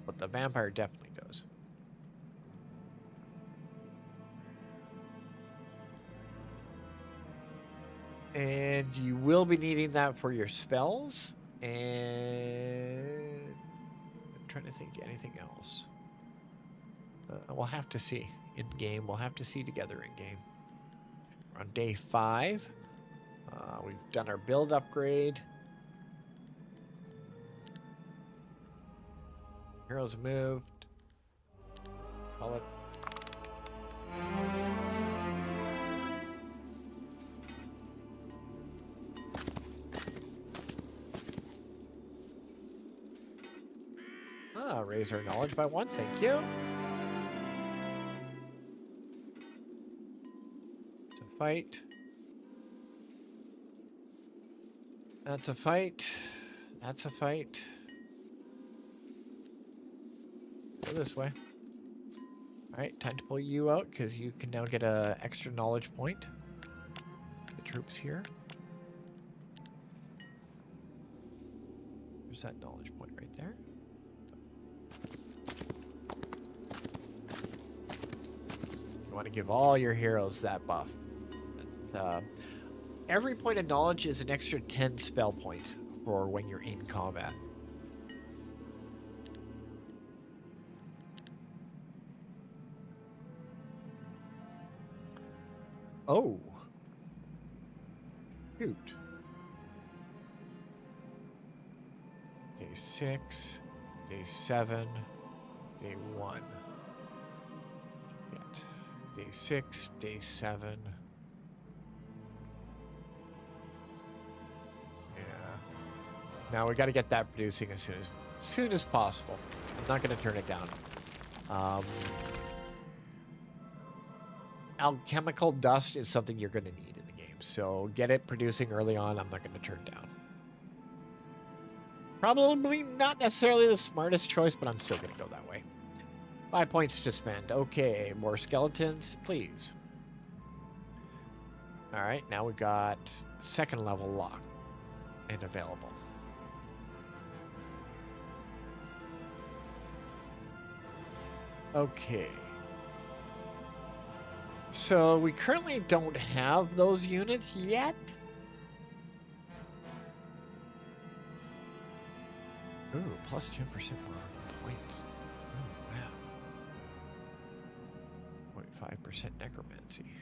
But the vampire definitely does. And you will be needing that for your spells. And I'm trying to think anything else. We'll have to see in game. We'll have to see together in game. We're on day 5. We've done our build upgrade. Heroes moved. Call it. Raise our knowledge by 1. Thank you. It's a fight. That's a fight. That's a fight. Go this way. Alright, time to pull you out because you can now get a extra knowledge point. The troops here. There's that knowledge point right there. You want to give all your heroes that buff. Every point of knowledge is an extra 10 spell points for when you're in combat. Oh. Shoot. Day 6, day 7, day 1. Yet. Day 6, day 7. Now we got to get that producing as soon as possible. I'm not going to turn it down. Alchemical dust is something you're going to need in the game, so get it producing early on. I'm not going to turn down. Probably not necessarily the smartest choice, but I'm still going to go that way. 5 points to spend. Okay, more skeletons, please. All right, now we got 2nd level lock and available. Okay. So we currently don't have those units yet. Ooh, plus 10% more points. Oh, wow. 0.5% necromancy.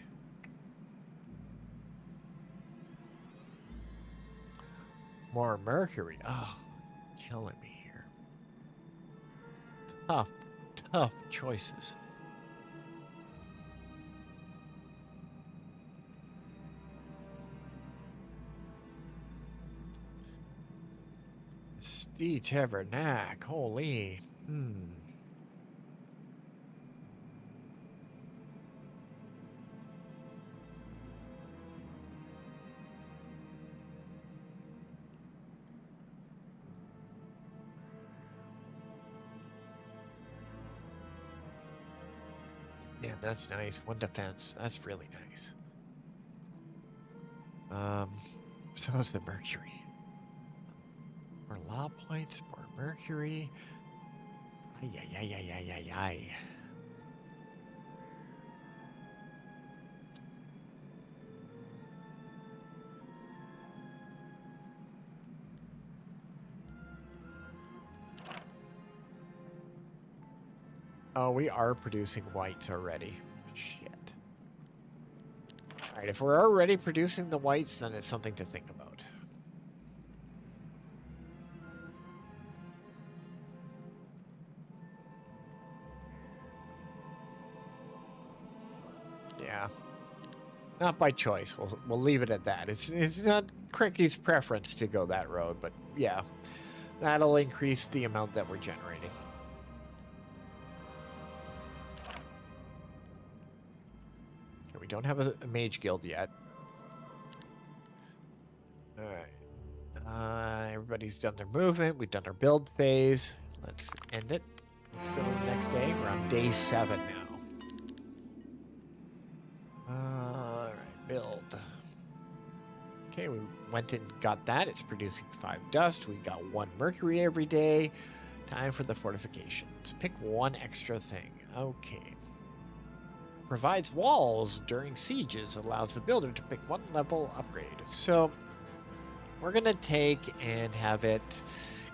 More mercury. Oh, killing me here. Tough choices. Steve Tabernac, holy. Yeah, that's nice. 1 defense. That's really nice. So is the mercury. More law points, more mercury. Ay. Oh, we are producing whites already. Shit. Alright, if we're already producing the whites, then it's something to think about. Yeah. Not by choice. We'll leave it at that. It's not Cranky's preference to go that road, but yeah. That'll increase the amount that we're generating. Okay, we don't have a mage guild yet. Alright. Everybody's done their movement. We've done our build phase. Let's end it. Let's go to the next day. We're on day 7 now. Alright, build. Okay, we went and got that. It's producing 5 dust. We got 1 mercury every day. Time for the fortifications. Pick 1 extra thing. Okay. Provides walls during sieges. Allows the builder to pick 1 level upgrade. So, we're going to take and have it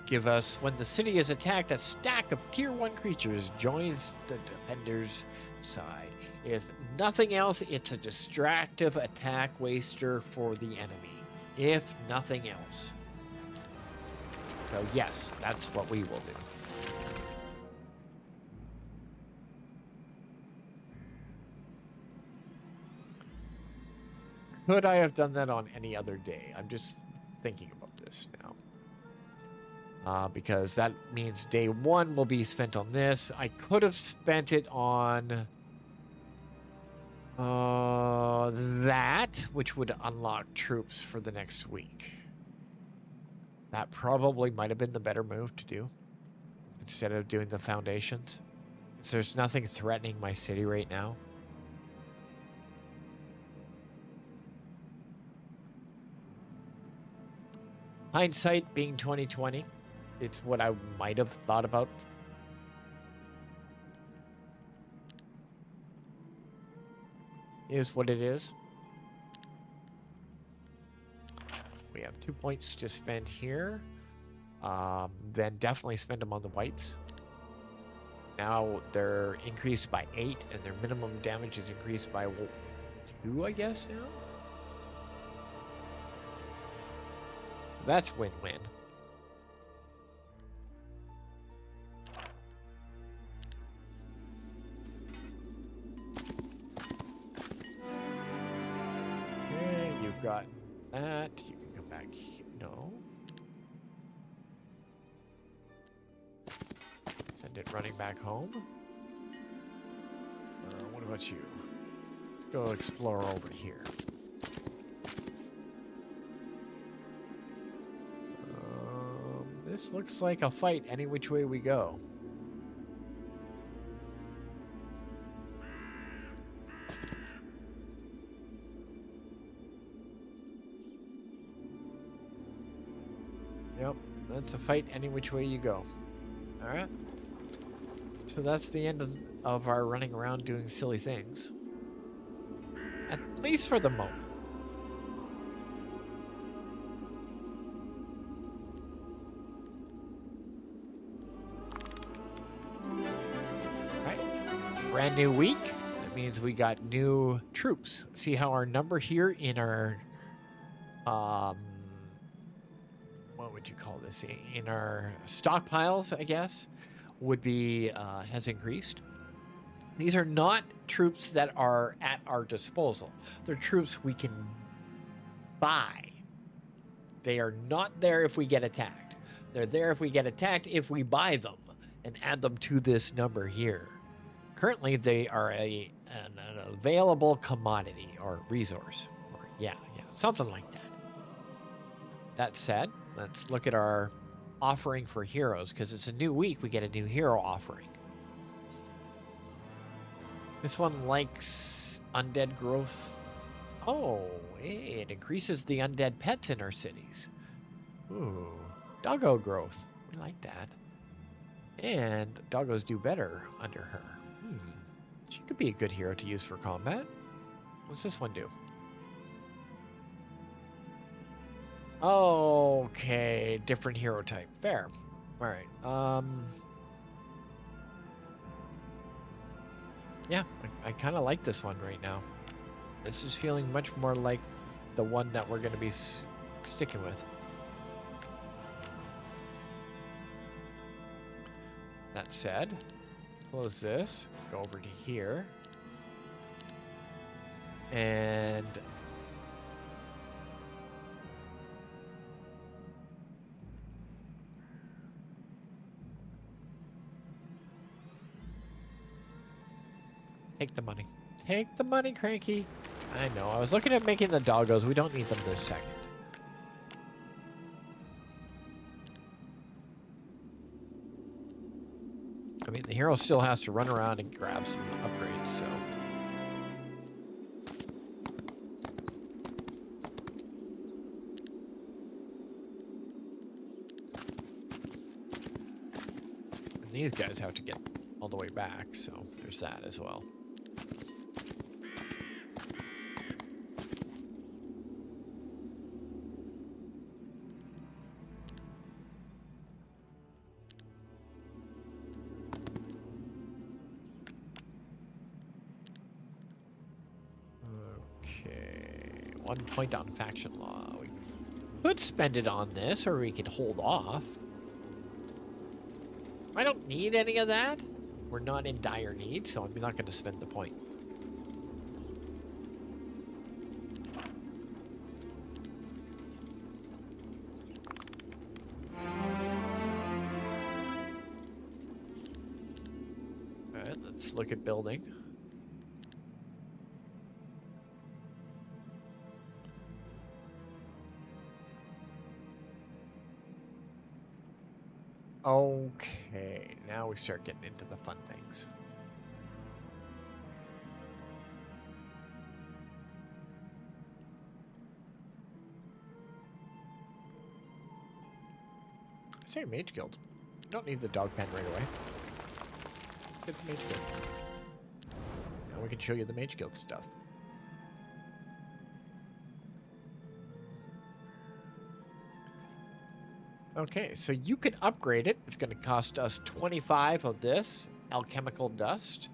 give us, when the city is attacked, a stack of tier 1 creatures joins the defender's side. If nothing else, it's a distractive attack waster for the enemy. If nothing else. So yes, that's what we will do. Could I have done that on any other day? I'm just thinking about this now. Because that means day 1 will be spent on this. I could have spent it on that, which would unlock troops for the next week. That probably might have been the better move to do instead of doing the foundations. Because there's nothing threatening my city right now. Hindsight being 2020, it's what I might have thought about. Is what it is. We have 2 points to spend here. Then definitely spend them on the whites. Now they're increased by 8, and their minimum damage is increased by 2, I guess, now? So that's win-win. Okay, you've got that. You can come back here. No. Send it running back home. What about you? Let's go explore over here. This looks like a fight any which way we go. Yep, that's a fight any which way you go. Alright. So that's the end of our running around doing silly things. At least for the moment. Brand new week. That means we got new troops. See how our number here in our what would you call this? In our stockpiles, I guess, would be has increased. These are not troops that are at our disposal. They're troops we can buy. They are not there if we get attacked. They're there if we get attacked, if we buy them and add them to this number here. Currently, they are an available commodity or resource. Or, yeah, something like that. That said, let's look at our offering for heroes, because it's a new week, we get a new hero offering. This one likes undead growth. Oh, hey, it increases the undead pets in our cities. Ooh, doggo growth. We like that. And doggos do better under her. She could be a good hero to use for combat. What's this one do? Okay, different hero type. Fair. All right. Yeah, I kind of like this one right now. This is feeling much more like the one that we're going to be sticking with. That said, close this, go over to here. And take the money. Take the money, Cranky. I know. I was looking at making the doggos. We don't need them this second. I mean, the hero still has to run around and grab some upgrades, so. And these guys have to get all the way back, so there's that as well. Okay, 1 point on faction law. We could spend it on this, or we could hold off. I don't need any of that. We're not in dire need, so I'm not going to spend the point. All right, let's look at building. Okay, now we start getting into the fun things. I say Mage Guild. You don't need the dog pen right away. Get the Mage Guild. Now we can show you the Mage Guild stuff. Okay, so you can upgrade it. It's going to cost us 25 of this alchemical dust,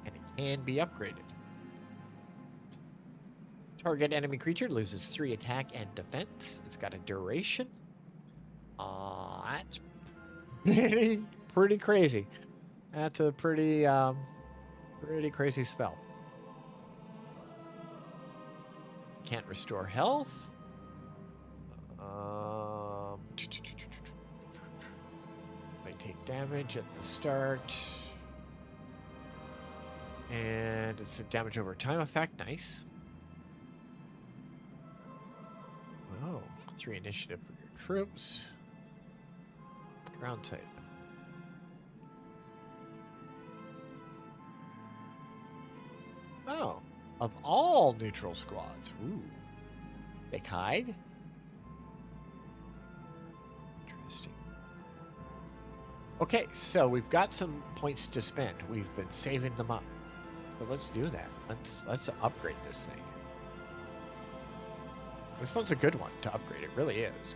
and it can be upgraded. Target enemy creature loses 3 attack and defense. It's got a duration. That's pretty crazy. That's a pretty crazy spell. Can't restore health. Might take damage at the start. And it's a damage over time effect. Nice. Oh, 3 initiative for your troops. Ground type. Oh, of all neutral squads. Ooh. They hide? Interesting. Okay, so we've got some points to spend. We've been saving them up. So let's do that. Let's upgrade this thing. This one's a good one to upgrade. It really is.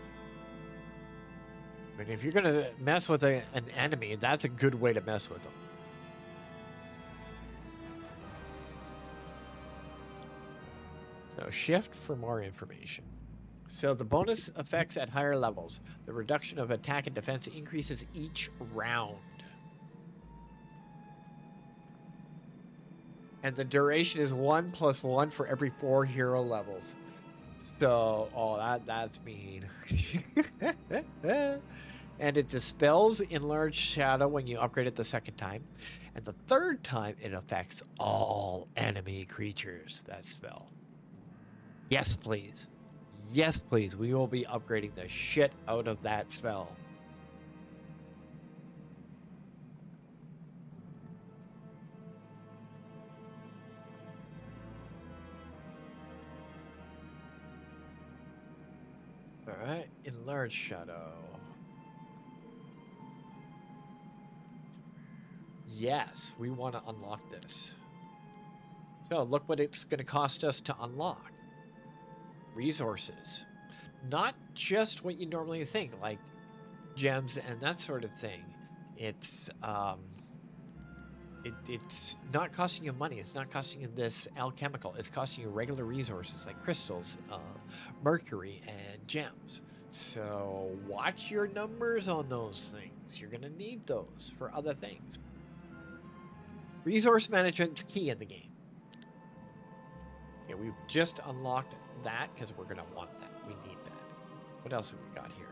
I mean, if you're going to mess with an enemy, that's a good way to mess with them. So shift for more information. So the bonus effects at higher levels. The reduction of attack and defense increases each round. And the duration is 1 + 1 for every 4 hero levels. So, oh, that's mean. And it dispels enlarged shadow when you upgrade it the second time. And the third time, it affects all enemy creatures, that spell. Yes, please. Yes, please. We will be upgrading the shit out of that spell. Alright, enlarged shadow. Yes, we want to unlock this. So look what it's going to cost us to unlock. Resources. Not just what you normally think, like gems and that sort of thing. It's not costing you money. It's not costing you this alchemical. It's costing you regular resources like crystals, mercury, and gems. So watch your numbers on those things. You're gonna need those for other things. Resource management's key in the game. Okay, we've just unlocked that because we're going to want that. We need that. What else have we got here?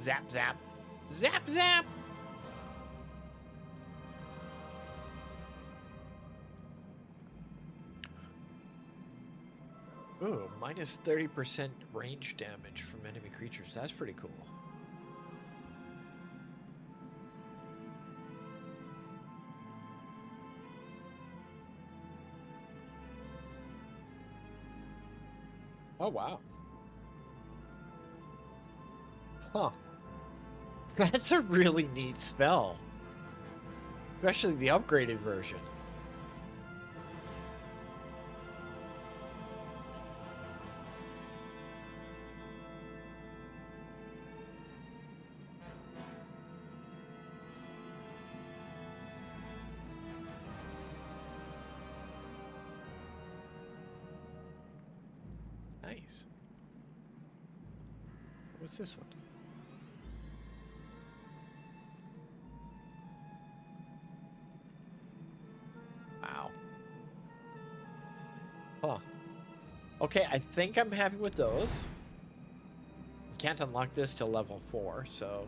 Zap, zap. Zap, zap. Ooh, minus 30% range damage from enemy creatures. That's pretty cool. Oh, wow. Huh. That's a really neat spell. Especially the upgraded version. Nice. What's this one? Wow. Huh. Okay, I think I'm happy with those. Can't unlock this till level 4, so...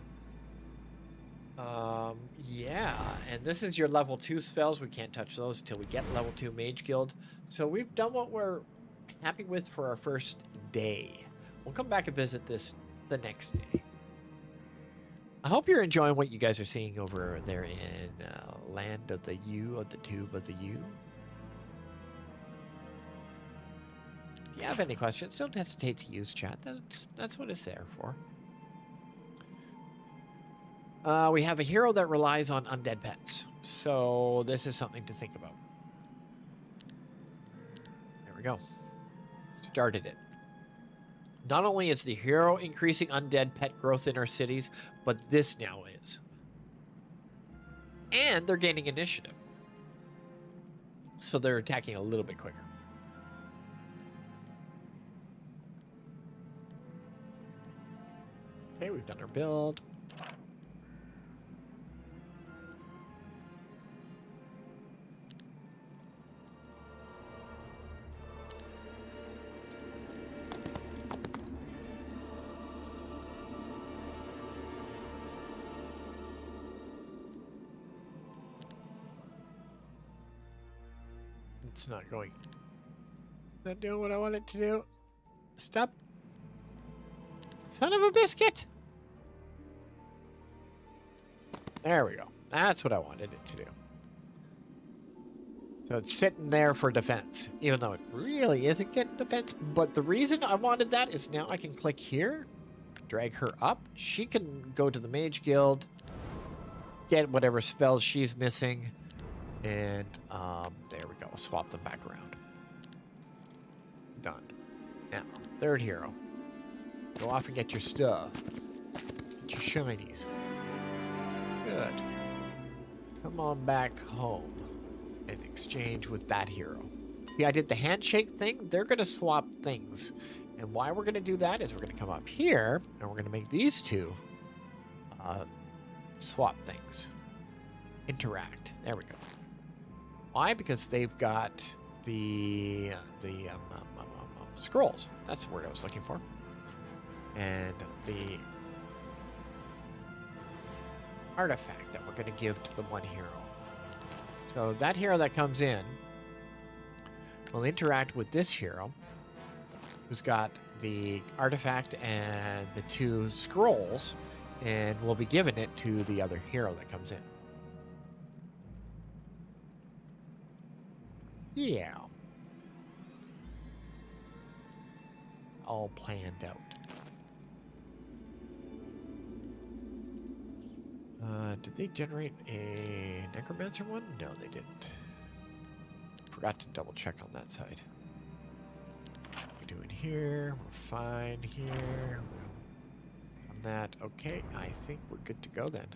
yeah, and this is your level 2 spells. We can't touch those until we get level 2 Mage Guild. So we've done what we're happy with for our first day. We'll come back and visit this the next day. I hope you're enjoying what you guys are seeing over there in Land of the U, of the Tube of the U. If you have any questions, don't hesitate to use chat. That's what it's there for. We have a hero that relies on undead pets. So this is something to think about. There we go. Started it. Not only is the hero increasing undead pet growth in our cities, but this now is. And they're gaining initiative. So they're attacking a little bit quicker. Okay, we've done our build. It's not going. Not doing what I want it to do. Stop. Son of a biscuit. There we go. That's what I wanted it to do. So it's sitting there for defense, even though it really isn't getting defense. But the reason I wanted that is now I can click here, drag her up. She can go to the Mage Guild, get whatever spells she's missing. And there we go. Swap them back around. Done. Now, third hero. Go off and get your stuff. Get your shinies. Good. Come on back home and exchange with that hero. See, I did the handshake thing. They're going to swap things. And why we're going to do that is we're going to come up here and we're going to make these two swap things. Interact. There we go. Why? Because they've got the scrolls. That's the word I was looking for. And the artifact that we're going to give to the one hero. So that hero that comes in will interact with this hero who's got the artifact and the 2 scrolls, and we'll be giving it to the other hero that comes in. Yeah. All planned out. Did they generate a necromancer one? No, they didn't. Forgot to double check on that side. What are we doing here? We're fine here. On that, okay. I think we're good to go then.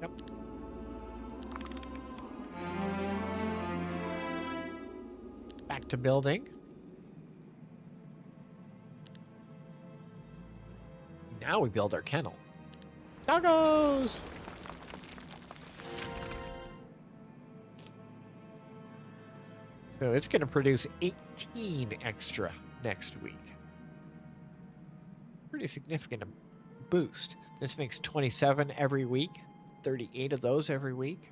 Yep. Back to building. Now we build our kennel. Doggos! So it's going to produce 18 extra next week. Pretty significant boost. This makes 27 every week, 38 of those every week.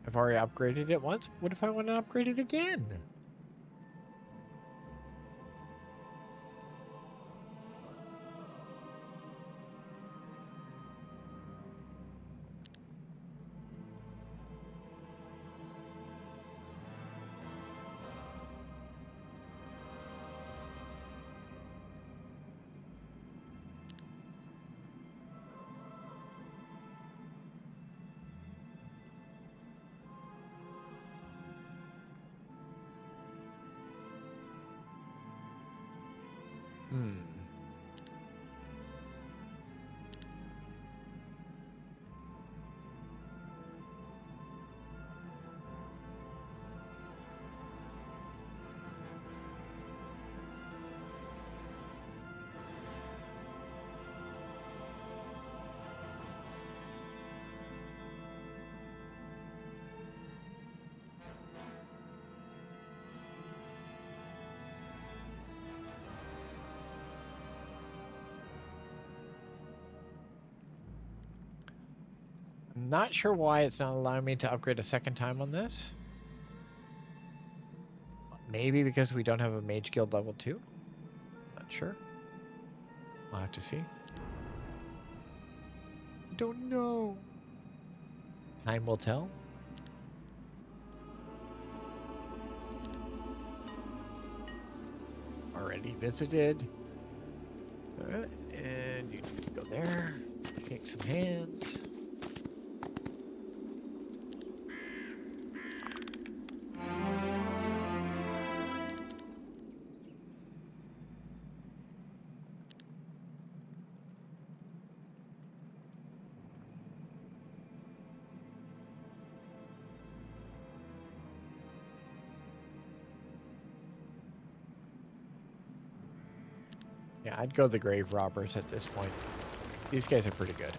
I've already upgraded it once. What if I want to upgrade it again? I'm not sure why it's not allowing me to upgrade a second time on this. Maybe because we don't have a Mage Guild level 2? Not sure. I'll have to see. Don't know. Time will tell. Already visited. Alright, and you need to go there. Take some hands. Yeah, I'd go the Grave Robbers at this point. These guys are pretty good.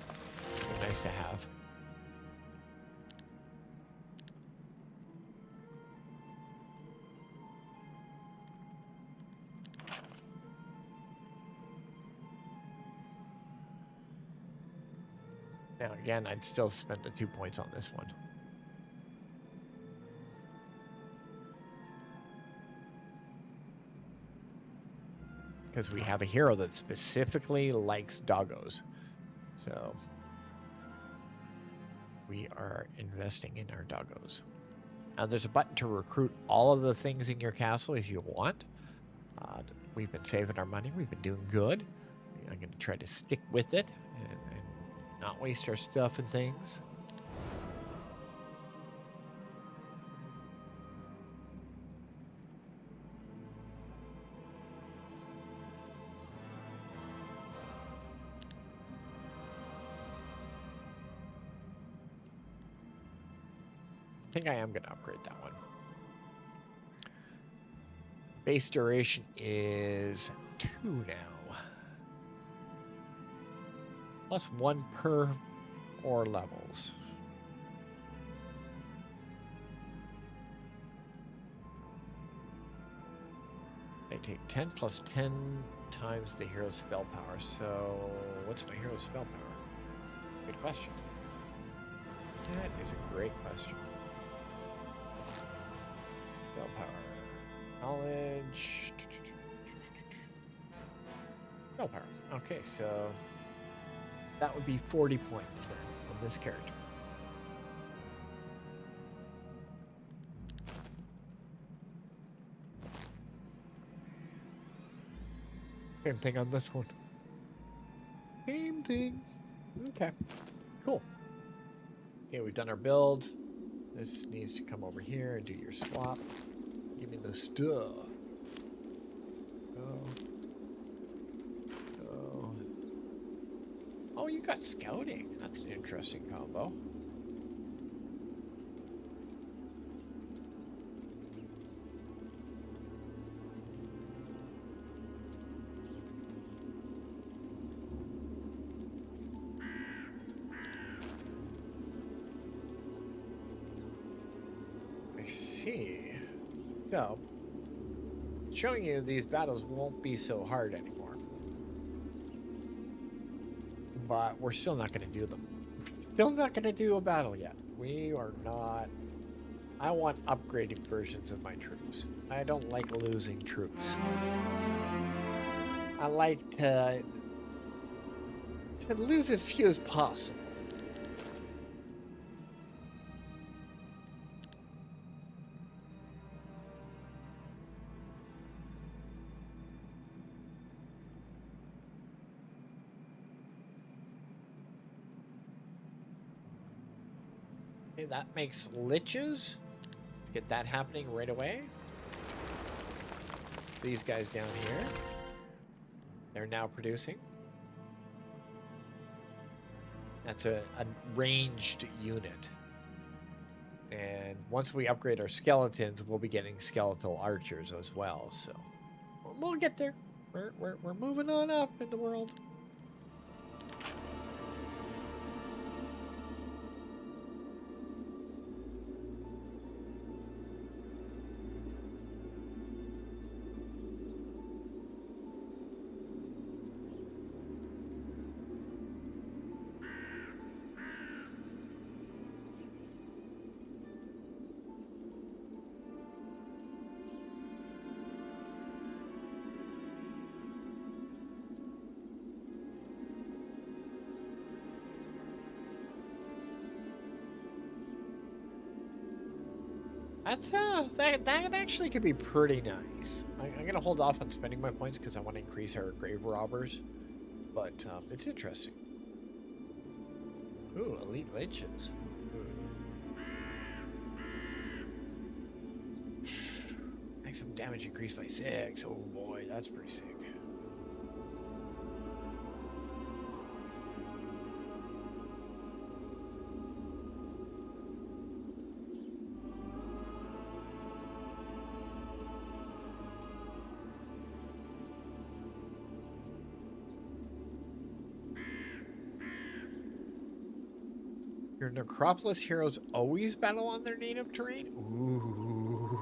They're nice to have. Now, again, I'd still spend the 2 points on this one. Because we have a hero that specifically likes doggos. So we are investing in our doggos. Now there's a button to recruit all of the things in your castle if you want. We've been saving our money. We've been doing good. I'm going to try to stick with it and not waste our stuff and things. I think I am going to upgrade that one. Base duration is 2 now. Plus 1 per 4 levels. I take 10 plus 10 times the hero's spell power. So what's my hero's spell power? Good question. That is a great question. Spell power. Knowledge. Spell power. Okay, so that would be 40 points then on this character. Same thing on this one. Same thing. Okay, cool. Okay, we've done our build. This needs to come over here and do your swap. Give me the stuff. Oh. Oh, you got scouting. That's an interesting combo. I see. So, showing you these battles won't be so hard anymore. But we're still not going to do them. Still not going to do a battle yet. We are not... I want upgraded versions of my troops. I don't like losing troops. I like to lose as few as possible. Okay, that makes liches. Let's get that happening right away. These guys down here. They're now producing. That's a ranged unit. And once we upgrade our skeletons, we'll be getting skeletal archers as well. So we'll get there. We're moving on up in the world. That's that actually could be pretty nice. I'm gonna hold off on spending my points because I want to increase our grave robbers, but it's interesting. Ooh, elite liches. Maximum damage increased by 6. Oh boy, that's pretty sick. Your Necropolis heroes always battle on their native terrain? Ooh.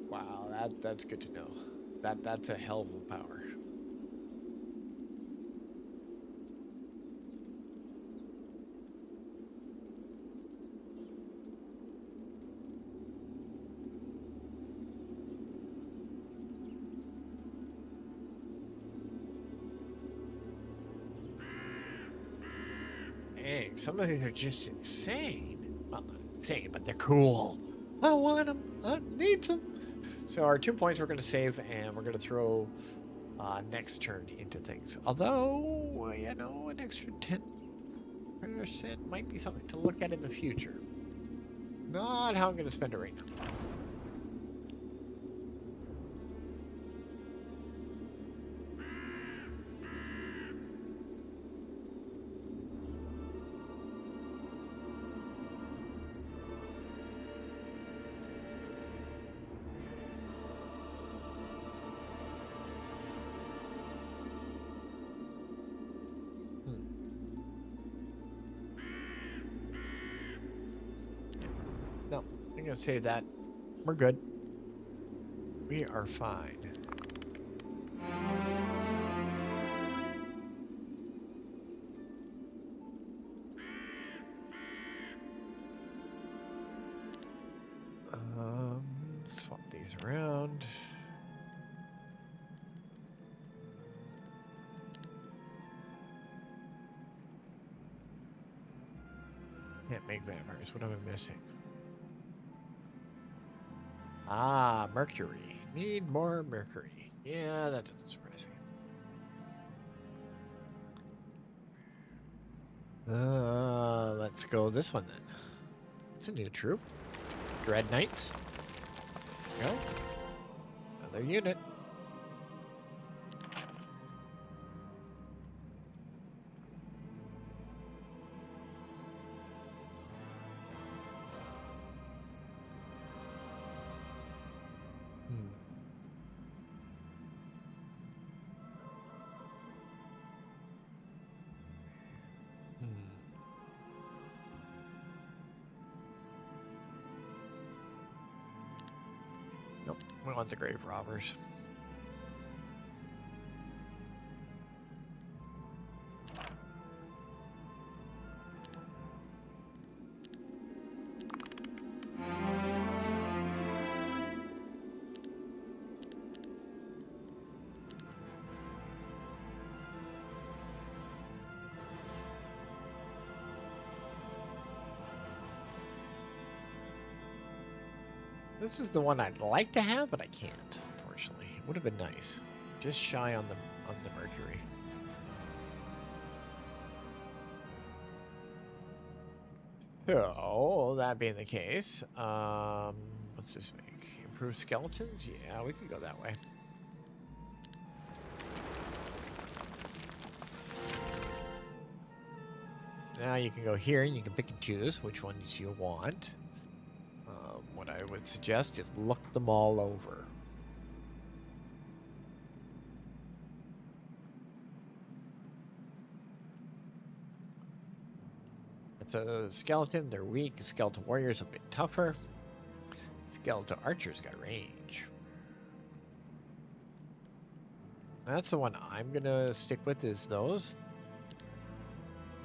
Wow, that's good to know. That's a hell of a power. Dang, some of these are just insane. Well, not insane, but they're cool. I want them. I need them. So our 2 points we're going to save, and we're going to throw next turn into things. Although, you know, an extra 10% might be something to look at in the future. Not how I'm going to spend it right now. No, I'm going to save that. We're good. We are fine. Swap these around. Can't make vampires. What am I missing? Ah, mercury. Need more mercury. Yeah, that doesn't surprise me. Let's go this one then. It's a new troop. Dread Knights. There we go. Another unit. Nope, we want the grave robbers. This is the one I'd like to have, but I can't, unfortunately. It would have been nice. Just shy on the Mercury. So, that being the case, what's this make? Improved skeletons? Yeah, we could go that way. So now you can go here and you can pick and choose which ones you want. What I would suggest is look them all over. It's a skeleton, they're weak. Skeleton warrior's a bit tougher. Skeleton archer's got range. That's the one I'm gonna stick with, is those.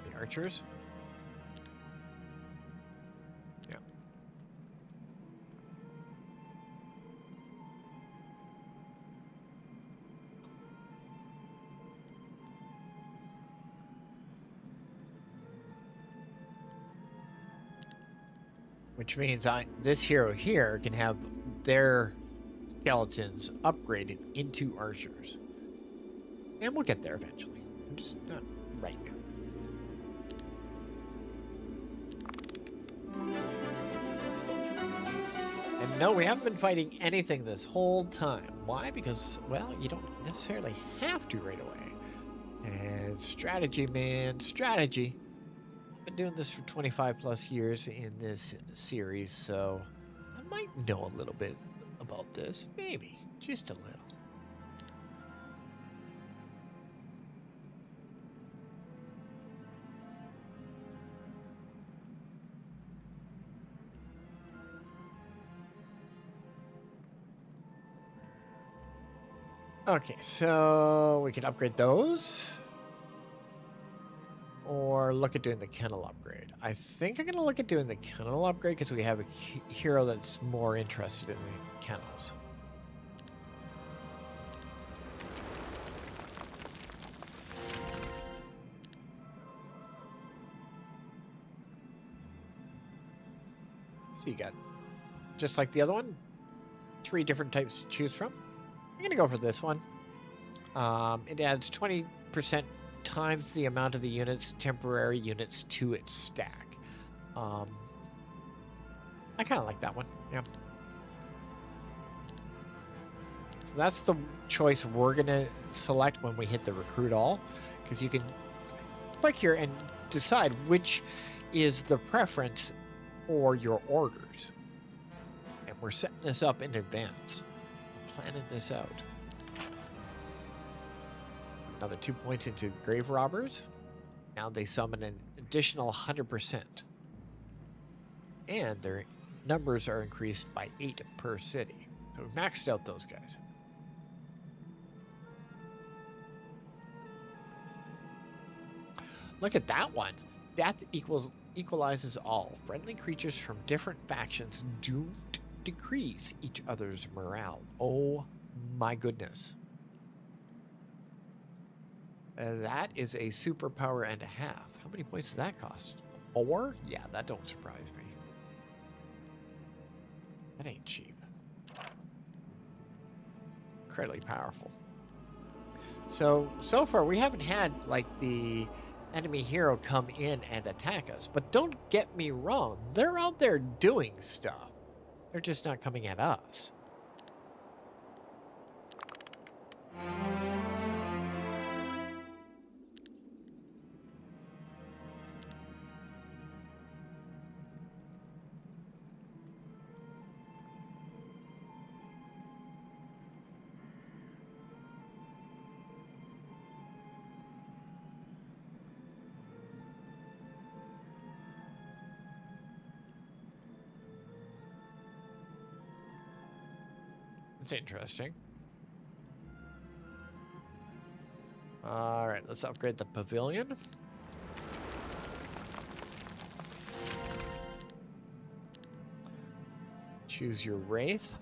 The archers. Yeah. Which means this hero here can have their skeletons upgraded into archers. And we'll get there eventually. I'm just not right now. And no, we haven't been fighting anything this whole time. Why? Because, well, you don't necessarily have to right away. And strategy, man. Strategy. Been doing this for 25 plus years in this series, so I might know a little bit about this. Maybe. Just a little. Okay, so we can upgrade those. Or look at doing the kennel upgrade. I think I'm going to look at doing the kennel upgrade because we have a hero that's more interested in the kennels. So you got, just like the other one, 3 different types to choose from. I'm going to go for this one. It adds 20% times the amount of the units, temporary units, to its stack. I kind of like that one. Yeah. So that's the choice we're going to select when we hit the recruit all, because you can click here and decide which is the preference for your orders. And we're setting this up in advance, planning this out. Another 2 points into grave robbers. Now they summon an additional 100%. And their numbers are increased by 8 per city. So we've maxed out those guys. Look at that one. That equalizes all. Friendly creatures from different factions don't decrease each other's morale. Oh my goodness. That is a superpower and a half. How many points does that cost? 4? Yeah, that don't surprise me. That ain't cheap. Incredibly powerful. So far we haven't had, like, the enemy hero come in and attack us. But don't get me wrong. They're out there doing stuff. They're just not coming at us. That's interesting. All right, let's upgrade the pavilion. Choose your wraith.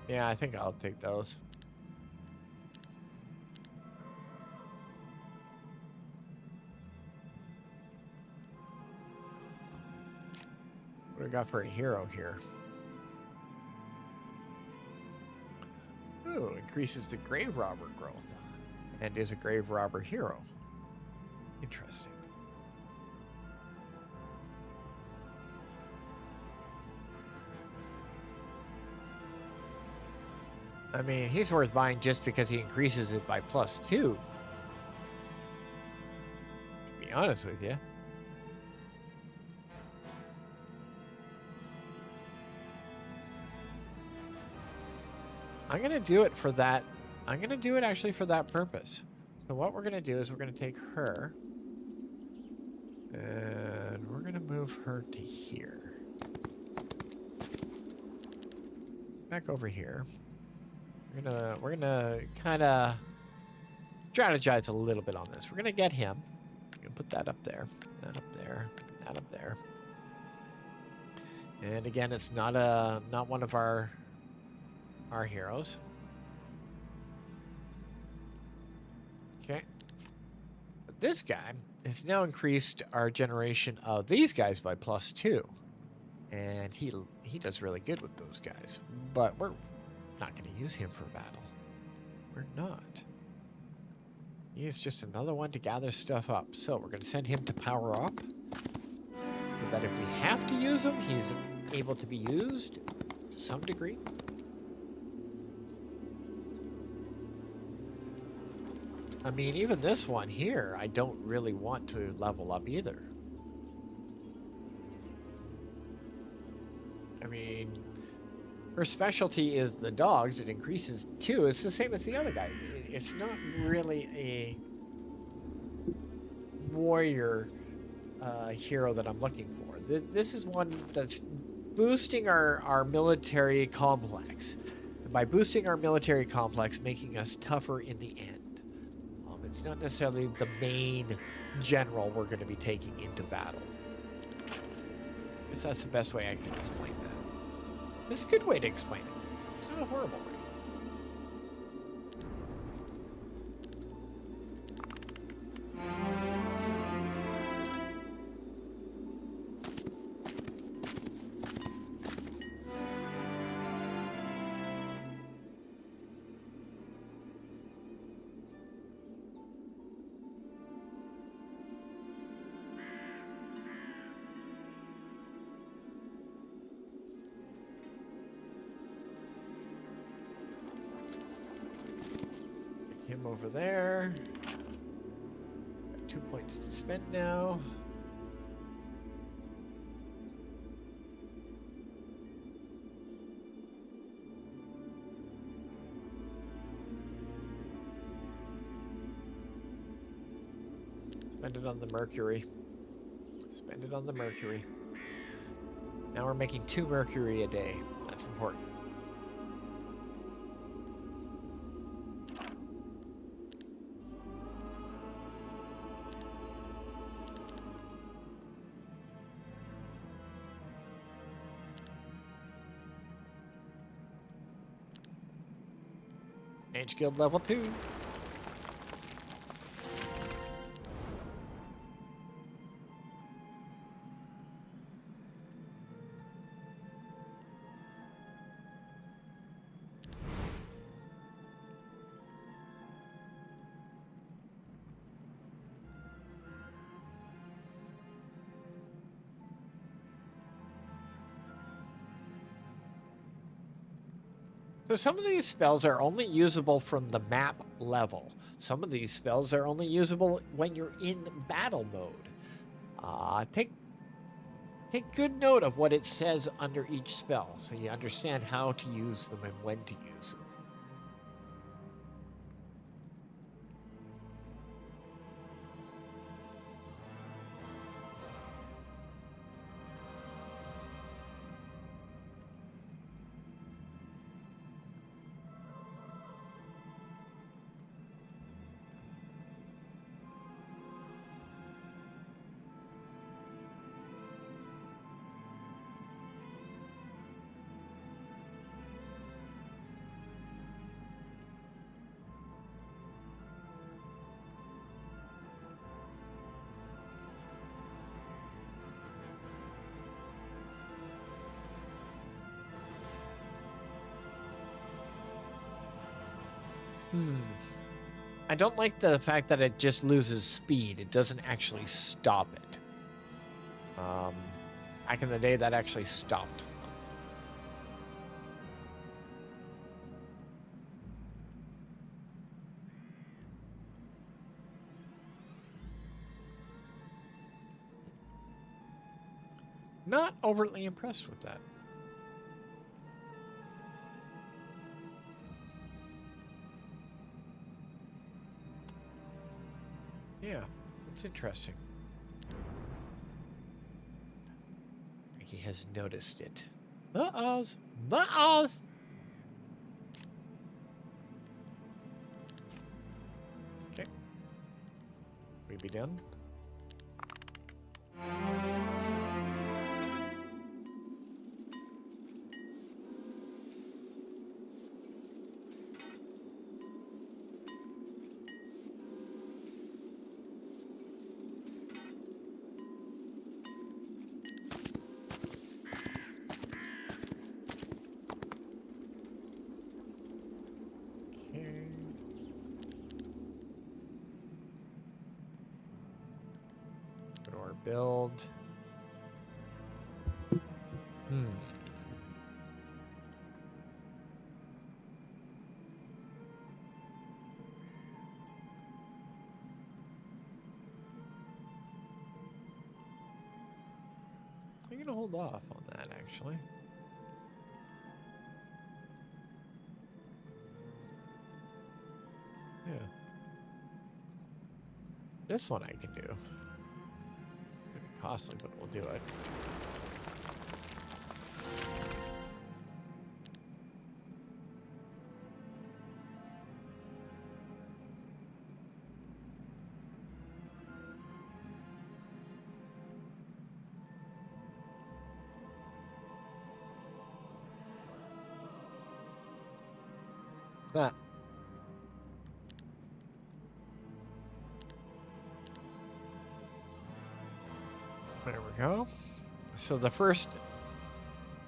Yeah, I think I'll take those. What do we got for a hero here? Ooh, increases the grave robber growth. And is a grave robber hero. Interesting. I mean, he's worth buying just because he increases it by +2. To be honest with you. I'm going to do it for that. I'm going to do it actually for that purpose. So what we're going to do is we're going to take her. And we're going to move her to here. Back over here. We're gonna kind of strategize a little bit on this. We're gonna get him. We're gonna put that up there, that up there, that up there. And again, it's not one of our heroes. Okay. But this guy has now increased our generation of these guys by +2, and he does really good with those guys. But we're not going to use him for battle. We're not. He's just another one to gather stuff up. So we're going to send him to power up so that if we have to use him, he's able to be used to some degree. I mean, even this one here, I don't really want to level up either. I mean, her specialty is the dogs. It increases 2. It's the same as the other guy. It's not really a warrior hero that I'm looking for. This is one that's boosting our military complex. And by boosting our military complex, making us tougher in the end. It's not necessarily the main general we're going to be taking into battle. I guess that's the best way I can explain that. It's a good way to explain it. It's not a horrible way. Him over there. Got 2 points to spend now. Spend it on the Mercury. Spend it on the Mercury. Now we're making 2 Mercury a day. That's important. Mage Guild level 2. So some of these spells are only usable from the map level. Some of these spells are only usable when you're in battle mode. Take good note of what it says under each spell so you understand how to use them and when to use them. I don't like the fact that it just loses speed. It doesn't actually stop it. Back in the day, that actually stopped them. Not overtly impressed with that. Yeah, it's interesting. He has noticed it. Uh-ohs. Uh-ohs. Okay. We be done? Build. I'm gonna hold off on that actually. Yeah. This one I can do. Costly, but we'll do it. That. There we go. So the first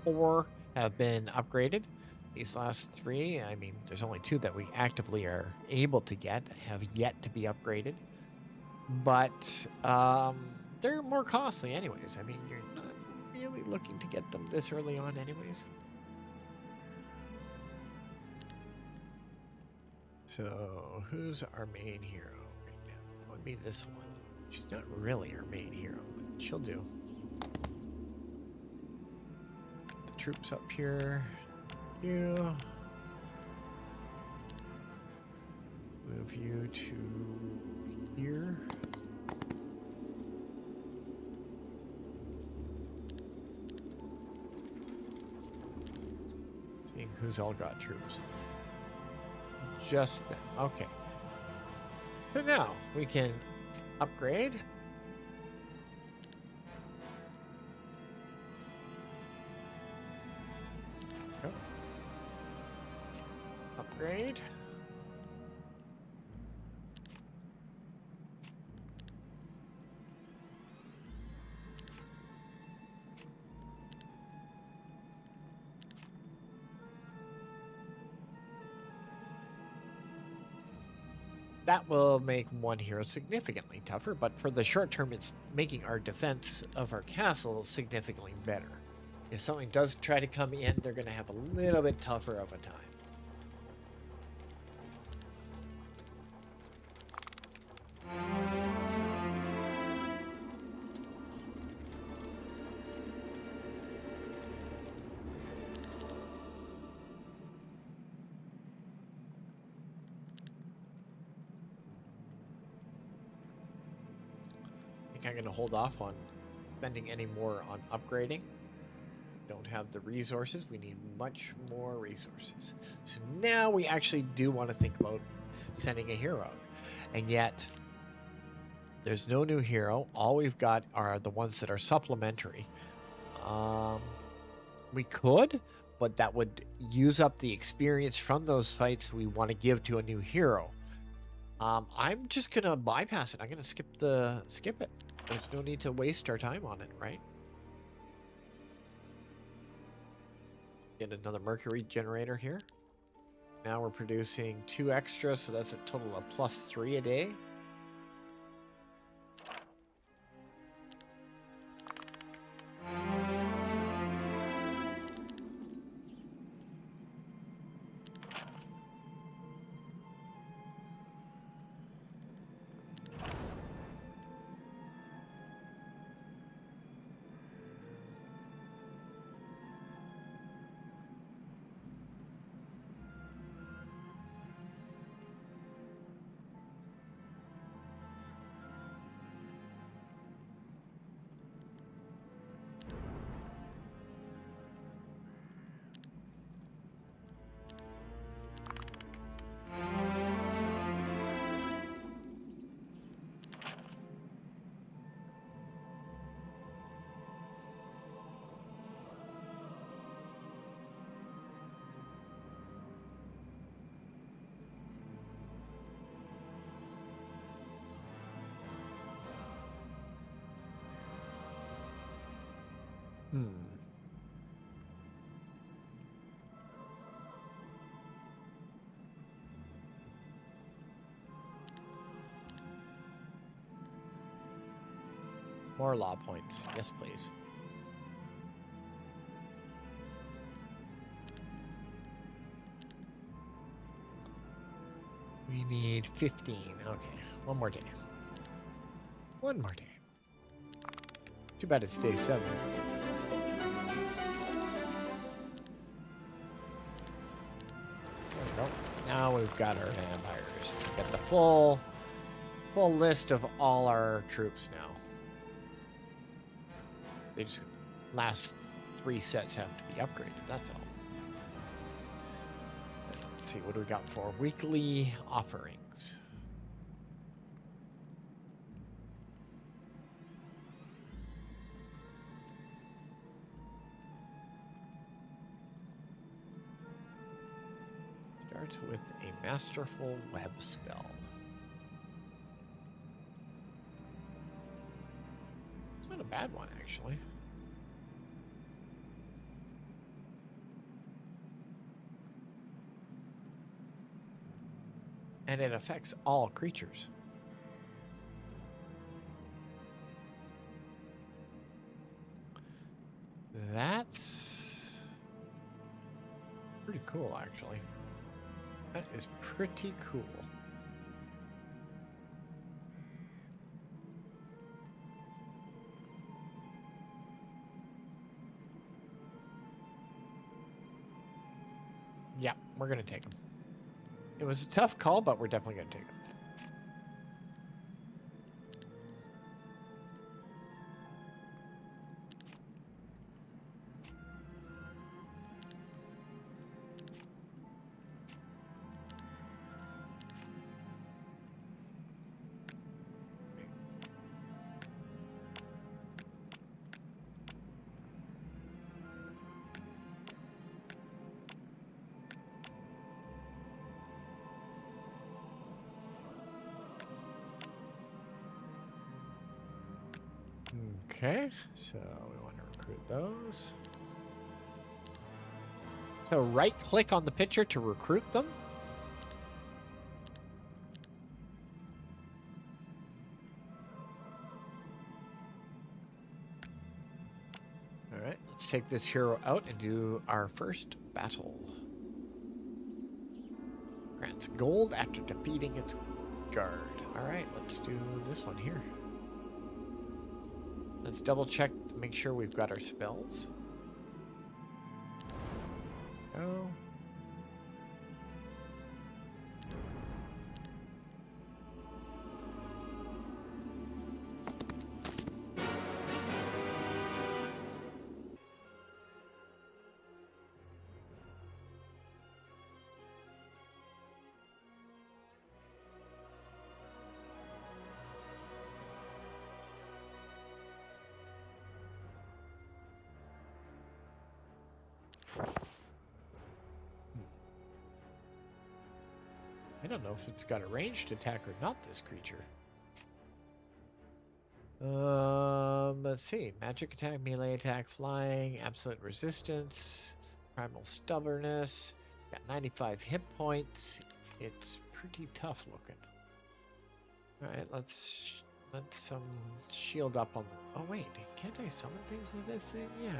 4 have been upgraded. These last 3, I mean, there's only 2 that we actively are able to get, have yet to be upgraded. But they're more costly anyways. I mean, you're not really looking to get them this early on anyways. So who's our main hero right now? It would be this one. She's not really our main hero, but she'll do. Put the troops up here. You. Move you to here. Seeing who's all got troops. Just them. Okay. So now we can upgrade. Go. Upgrade. That will make one hero significantly tougher, but for the short term, it's making our defense of our castle significantly better. If something does try to come in, they're going to have a little bit tougher of a time. I'm going to hold off on spending any more on upgrading. Don't have the resources. We need much more resources. So now we actually do want to think about sending a hero out. And yet, there's no new hero. All we've got are the ones that are supplementary. We could, but that would use up the experience from those fights we want to give to a new hero. I'm just gonna bypass it. I'm gonna skip it. There's no need to waste our time on it, right? Let's get another mercury generator here. Now we're producing 2 extra, so that's a total of +3 a day. More law points. Yes, please. We need 15. Okay, one more day. One more day. Too bad it's day 7. There we go. Now we've got our vampires. We've got the full list of all our troops now. They just last 3 sets have to be upgraded. That's all. Let's see, what do we got for weekly offerings? Starts with a masterful web spell. It's not a bad one, actually. And it affects all creatures. That's pretty cool, actually. That is pretty cool. Yeah, we're going to take them. It was a tough call, but we're definitely going to take them. Okay, so we want to recruit those. So right click on the picture to recruit them. All right, let's take this hero out and do our first battle. Grants gold after defeating its guard. All right, let's do this one here. Let's double check to make sure we've got our spells. Go. I don't know if it's got a ranged attack or not, this creature. Let's see. Magic attack, melee attack, flying, absolute resistance, primal stubbornness. Got 95 hit points. It's pretty tough looking. Alright, let's shield up on the... Oh wait, can't I summon things with this thing? Yeah.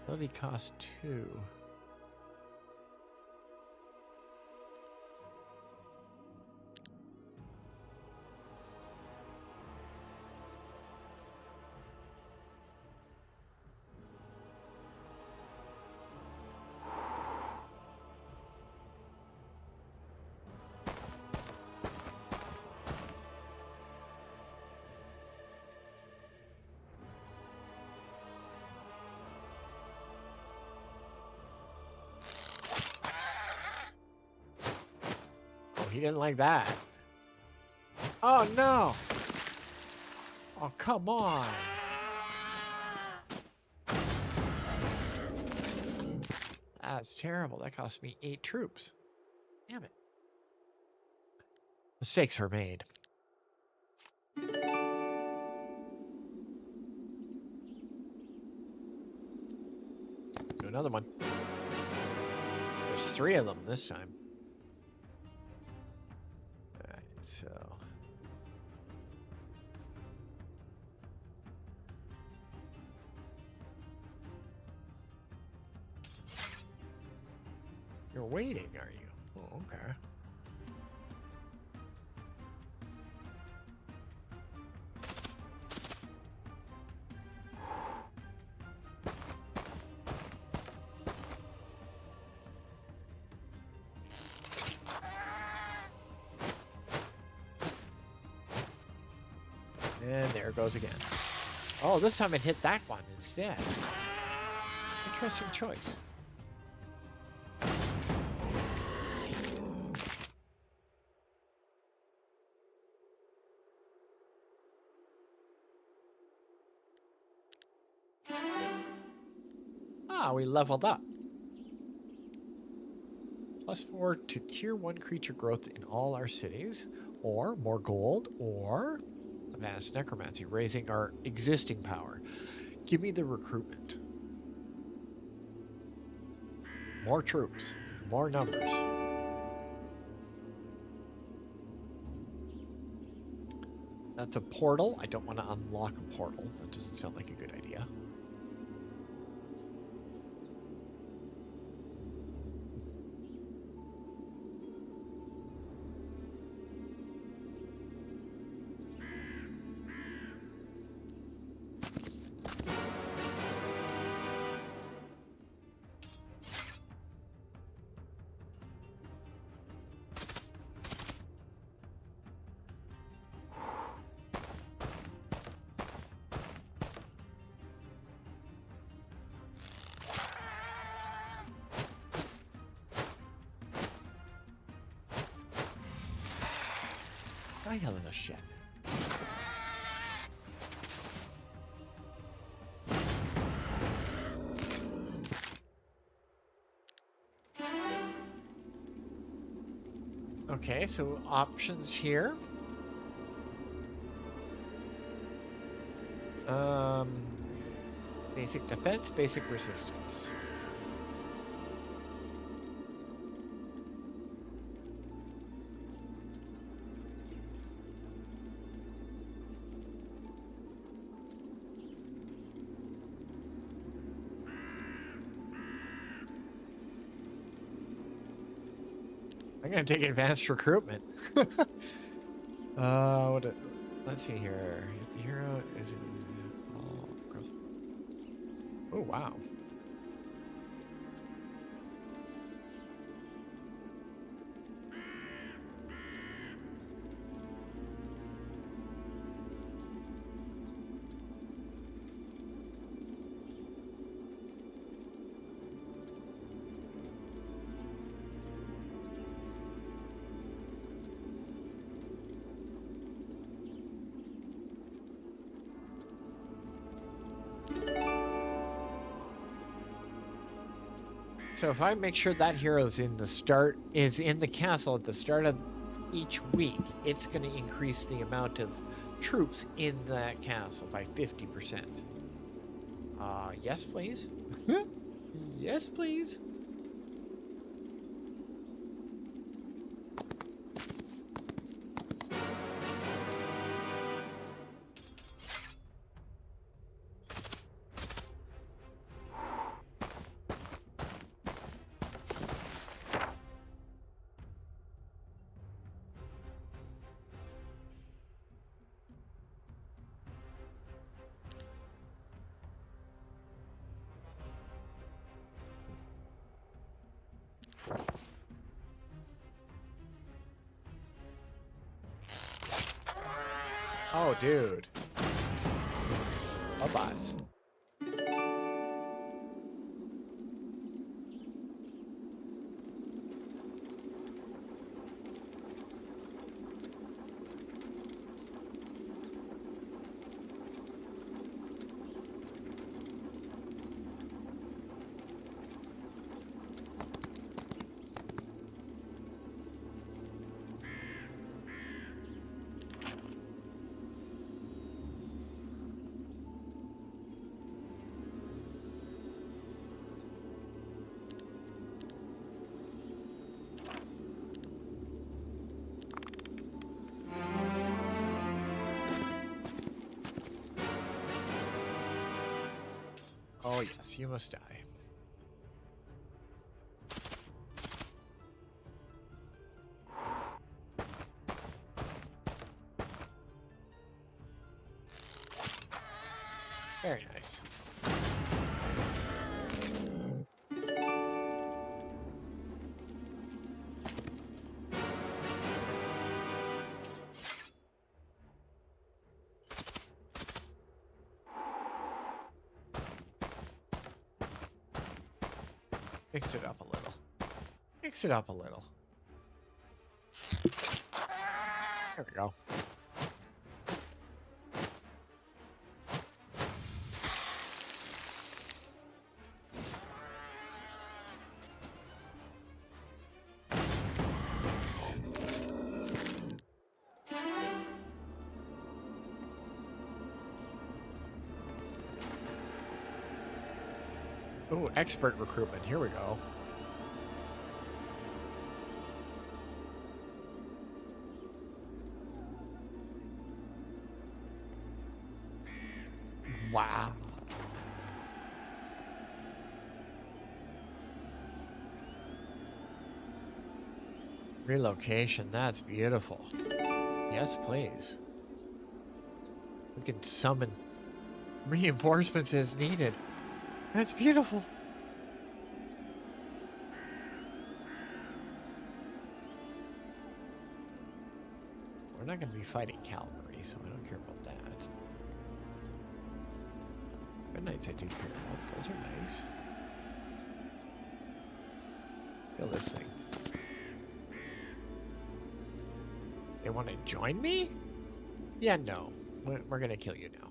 Ability cost 2. He didn't like that. Oh no! Oh, come on! That's terrible. That cost me 8 troops. Damn it. Mistakes were made. Do another one. There's 3 of them this time. So you're waiting, are you? Oh, okay. And there it goes again. Oh, this time it hit that one instead. Interesting choice. Ah, we leveled up. +4 to tier 1 creature growth in all our cities, or more gold, or advanced necromancy, raising our existing power. Give me the recruitment. More troops, more numbers. That's a portal. I don't want to unlock a portal. That doesn't sound like a good idea. I hell in a shit. Okay, so options here. Basic defense, basic resistance. I'm gonna take advanced recruitment. Let's see here. The hero is in all growth. Oh wow. So if I make sure that hero is in the castle at the start of each week, it's going to increase the amount of troops in that castle by 50%. Yes, please. Yes, please. Oh, dude. Bye-byes. Oh, yes, you must die. Very nice. Mix it up a little. Mix it up a little. There we go. Ooh, expert recruitment. Here we go. Wow. Relocation. That's beautiful. Yes, please. We can summon reinforcements as needed. That's beautiful. We're not going to be fighting cavalry, so I don't care about that. Good Knights I do care about. Those are nice. Feel this thing. They want to join me? Yeah, no. We're going to kill you now.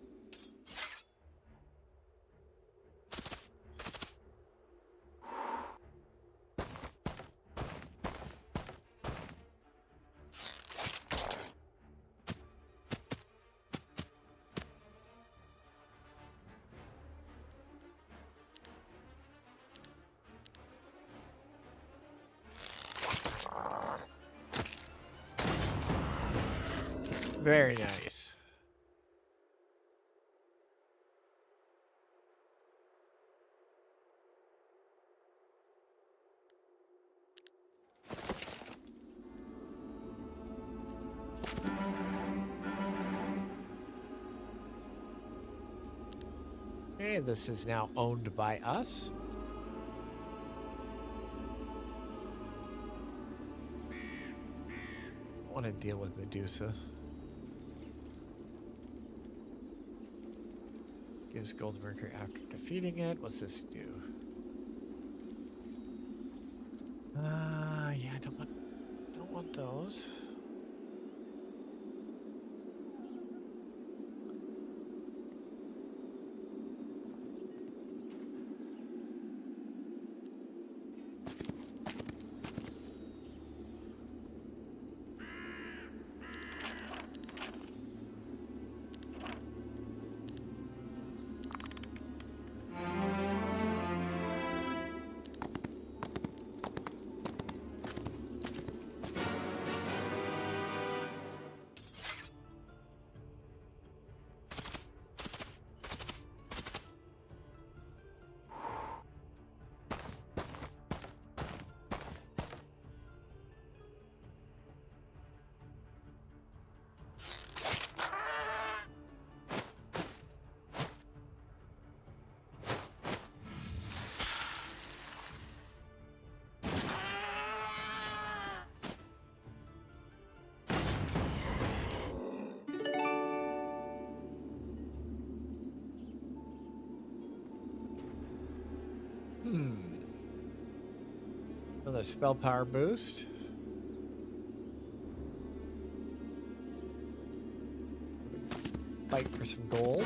Very nice. Okay, this is now owned by us. I want to deal with Medusa. Gives gold mercury after defeating it. What's this do? Yeah, I don't want those. Another spell power boost. Fight for some gold.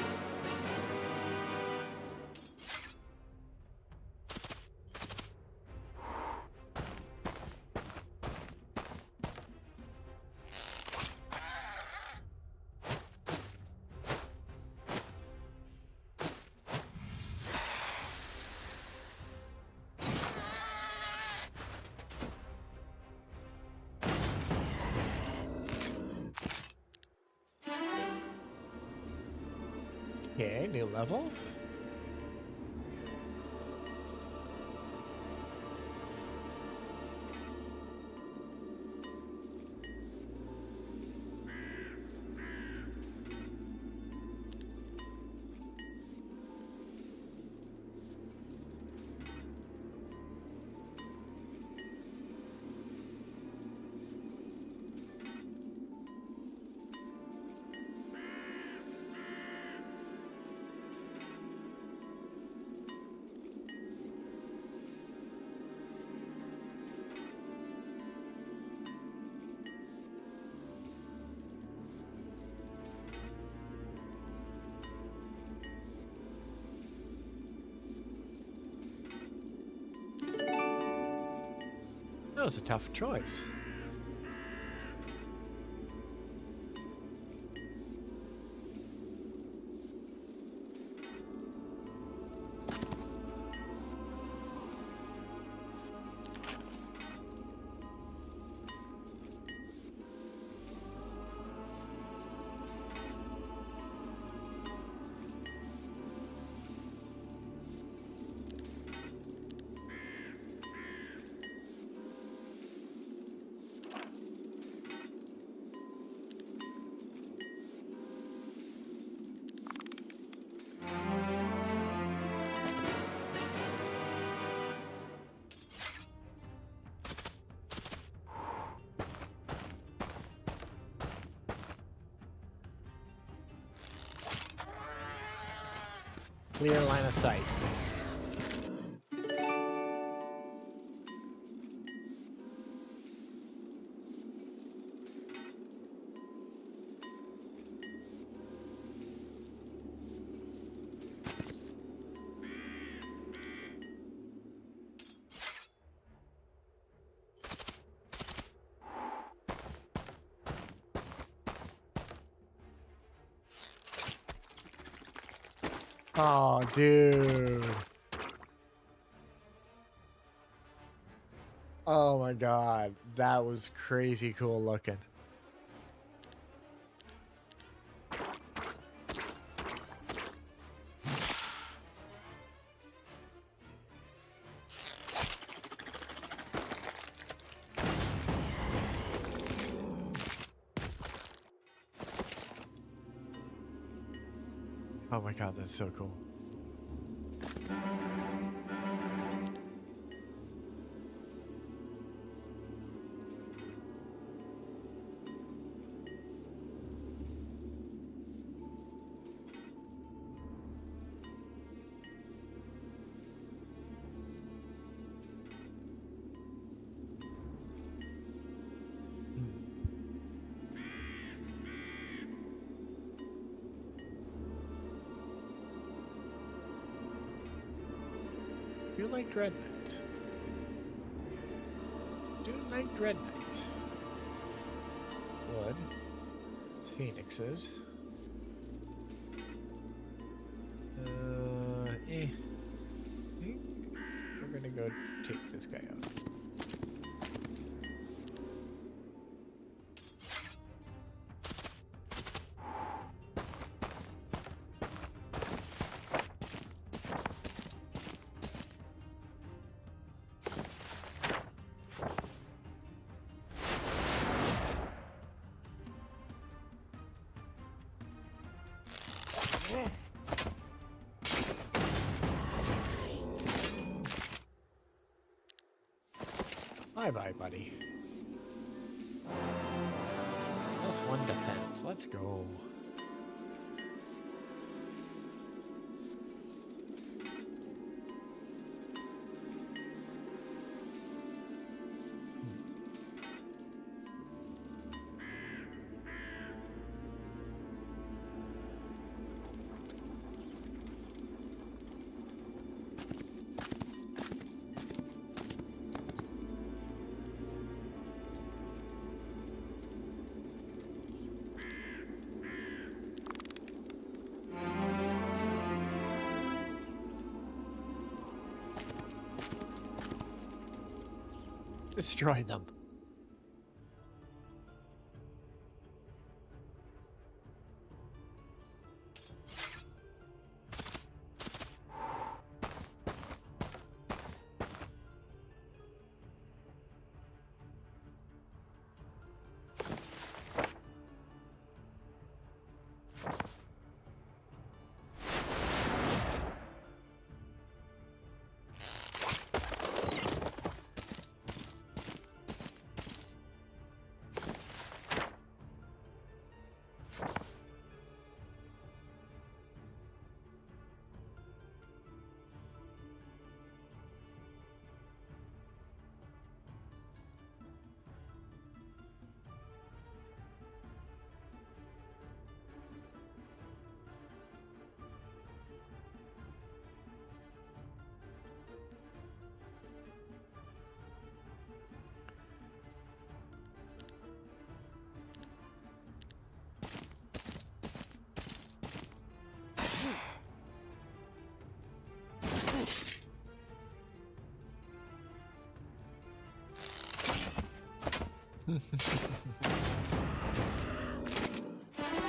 Okay, new level. That was a tough choice. Clear line of sight. Oh, dude. Oh my god. That was crazy cool looking. Oh my god, that's so cool. Do like Dread Knight. Do like Dread Knight. Wood. It's Phoenixes. I think we're gonna go take this guy out. Bye-bye, buddy. +1 defense. Let's go. Destroy them.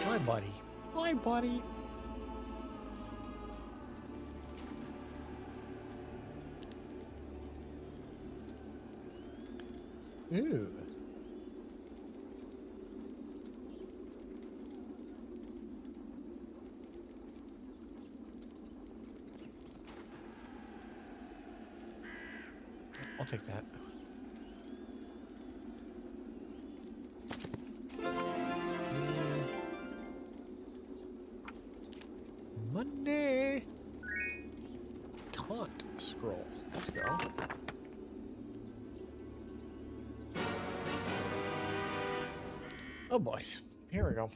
Hi, buddy. Hi, buddy. Ooh. I'll take that. Monday. Taunt scroll. Let's go. Oh, boys. Here we go.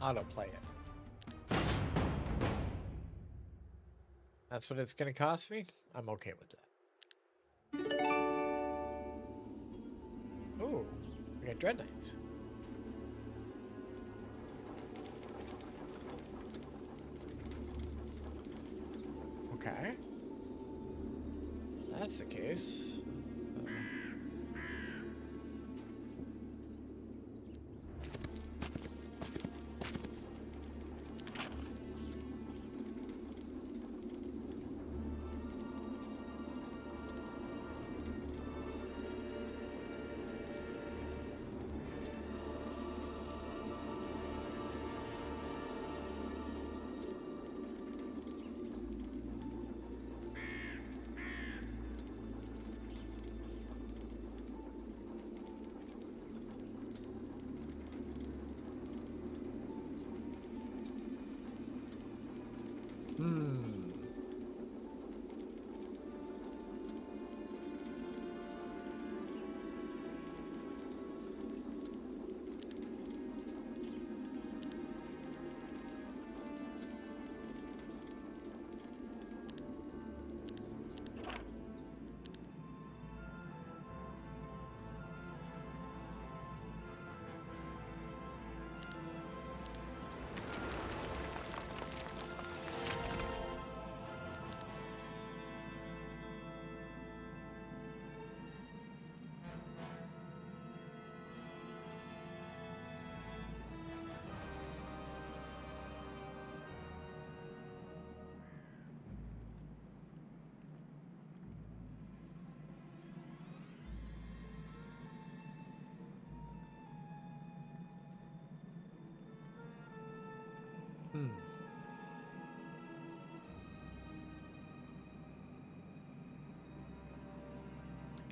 Autoplay it. That's what it's going to cost me? I'm okay with that. Oh, we got Dread Knights. Okay. If that's the case.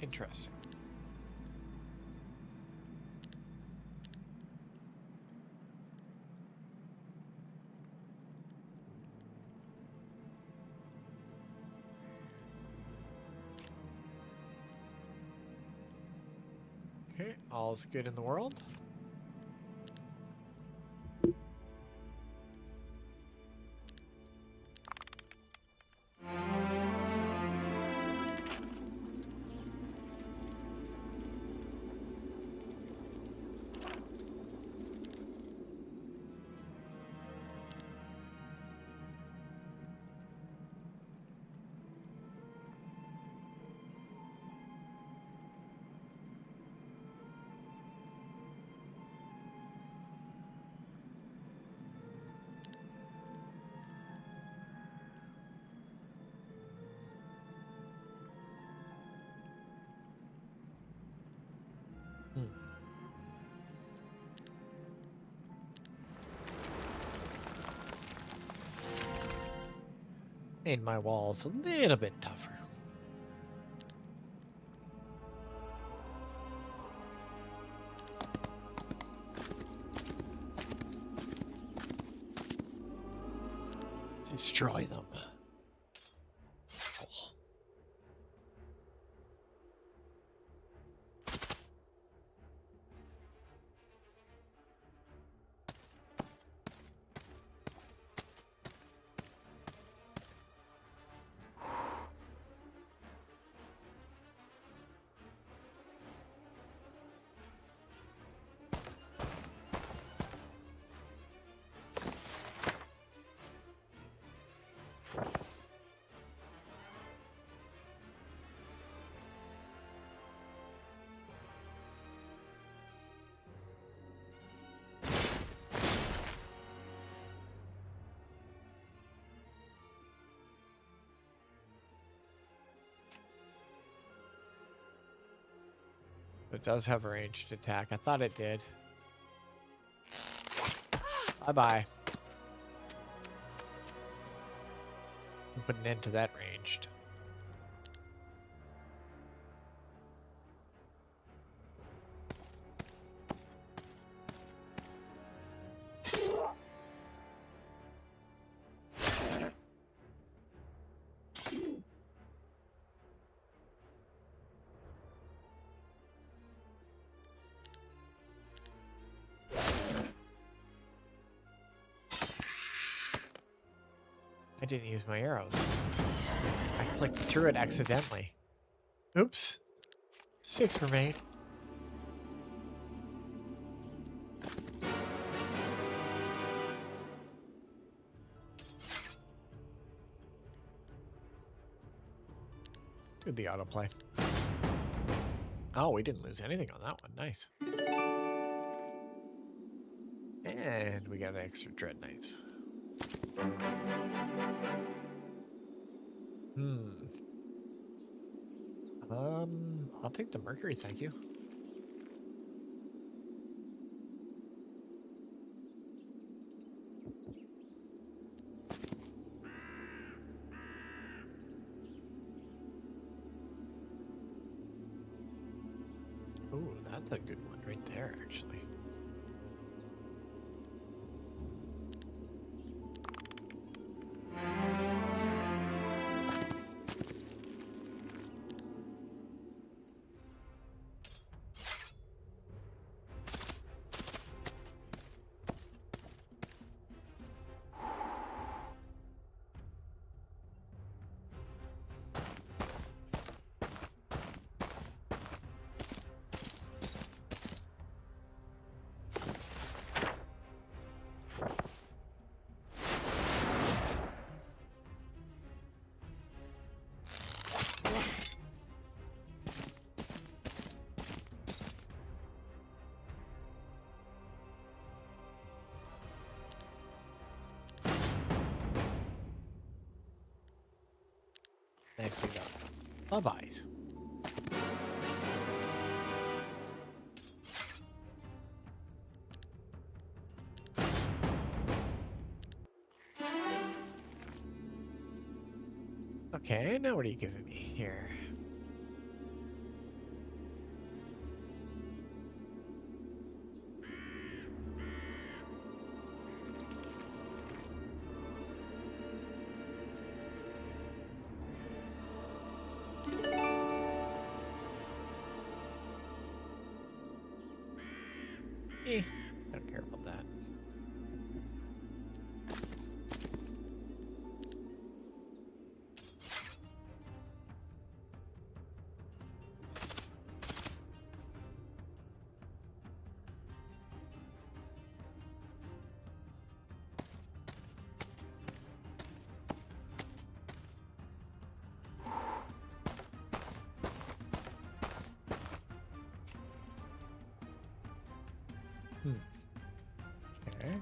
Interesting. Okay, all's good in the world. Made my walls a little bit tougher. Destroy them. It does have a ranged attack. I thought it did. Bye-bye. Put an end to that ranged. I didn't use my arrows. I clicked through it accidentally. Oops. 6 were made. Did the autoplay. Oh, we didn't lose anything on that one. Nice. And we got an extra Dread Knights. I'll take the Mercury, thank you. Ooh, that's a good one right there, actually. Next we got bye-byes. Okay, now what are you giving me here? Don't care about that. Okay.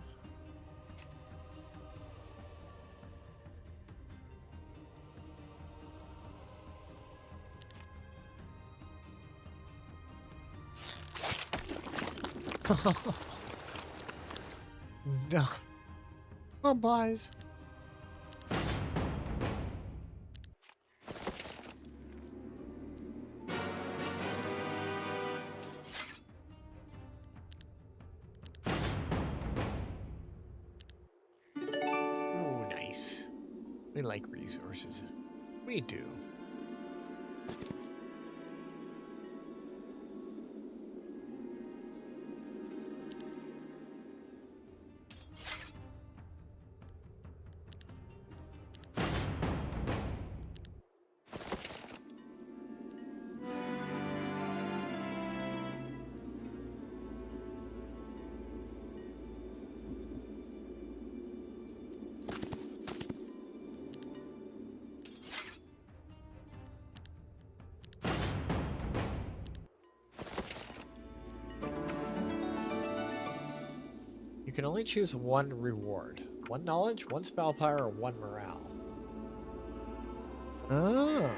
No. Bye-byes. We like resources. We do. You can only choose one reward. One knowledge, one spell power, or one morale. Oh.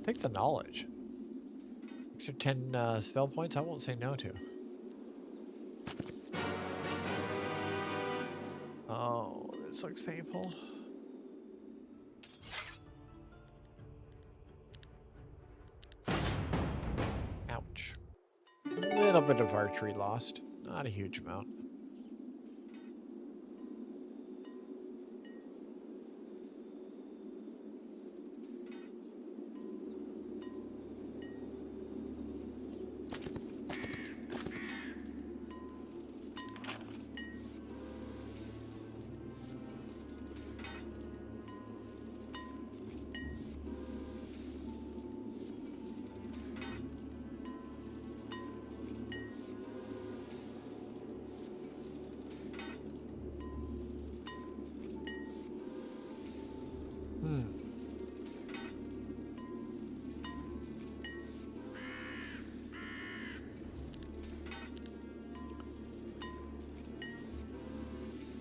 Take the knowledge. Extra 10 spell points, I won't say no to. Oh, this looks painful. Ouch. A little bit of archery lost. Not a huge amount.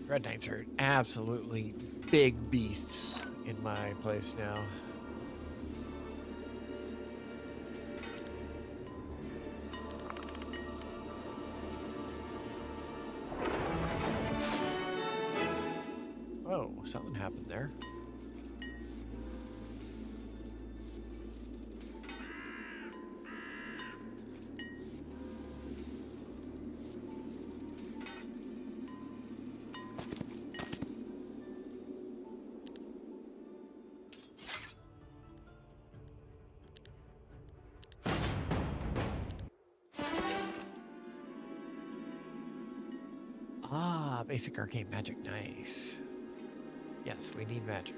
Red Knights are absolutely big beasts in my place now. Oh, something happened there. Ah, basic arcane magic. Nice. Yes, we need magic.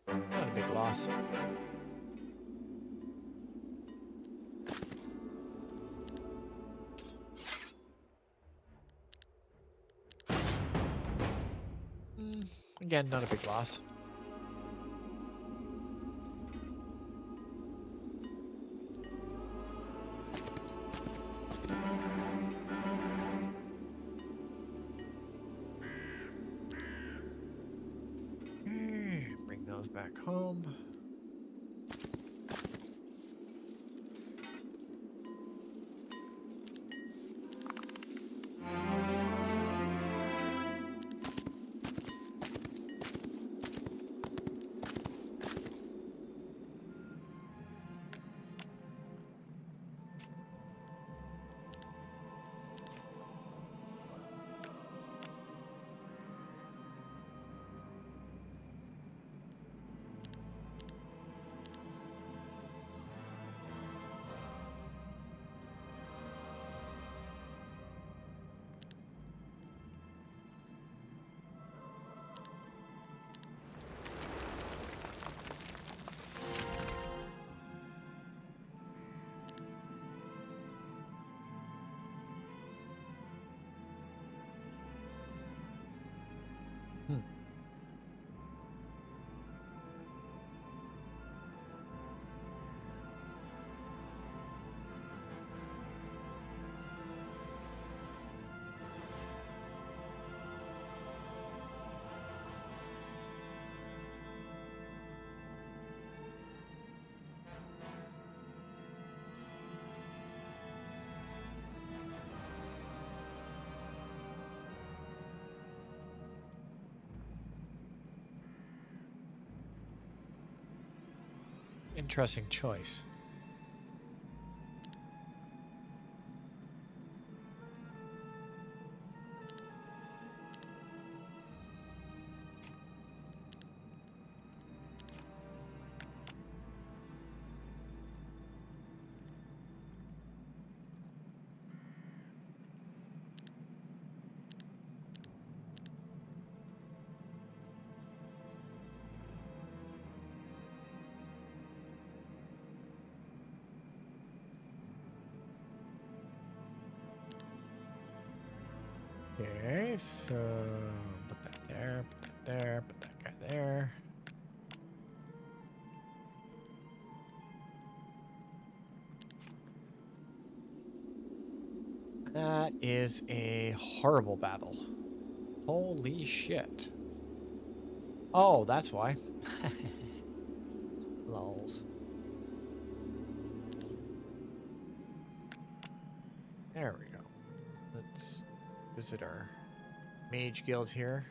Not a big loss. Again, not a big loss. Bring those back home. Interesting choice. Okay, so put that there, put that there, put that guy there. That is a horrible battle. Holy shit. Oh, that's why. Lols. There we go. Let's visit our mage guild here.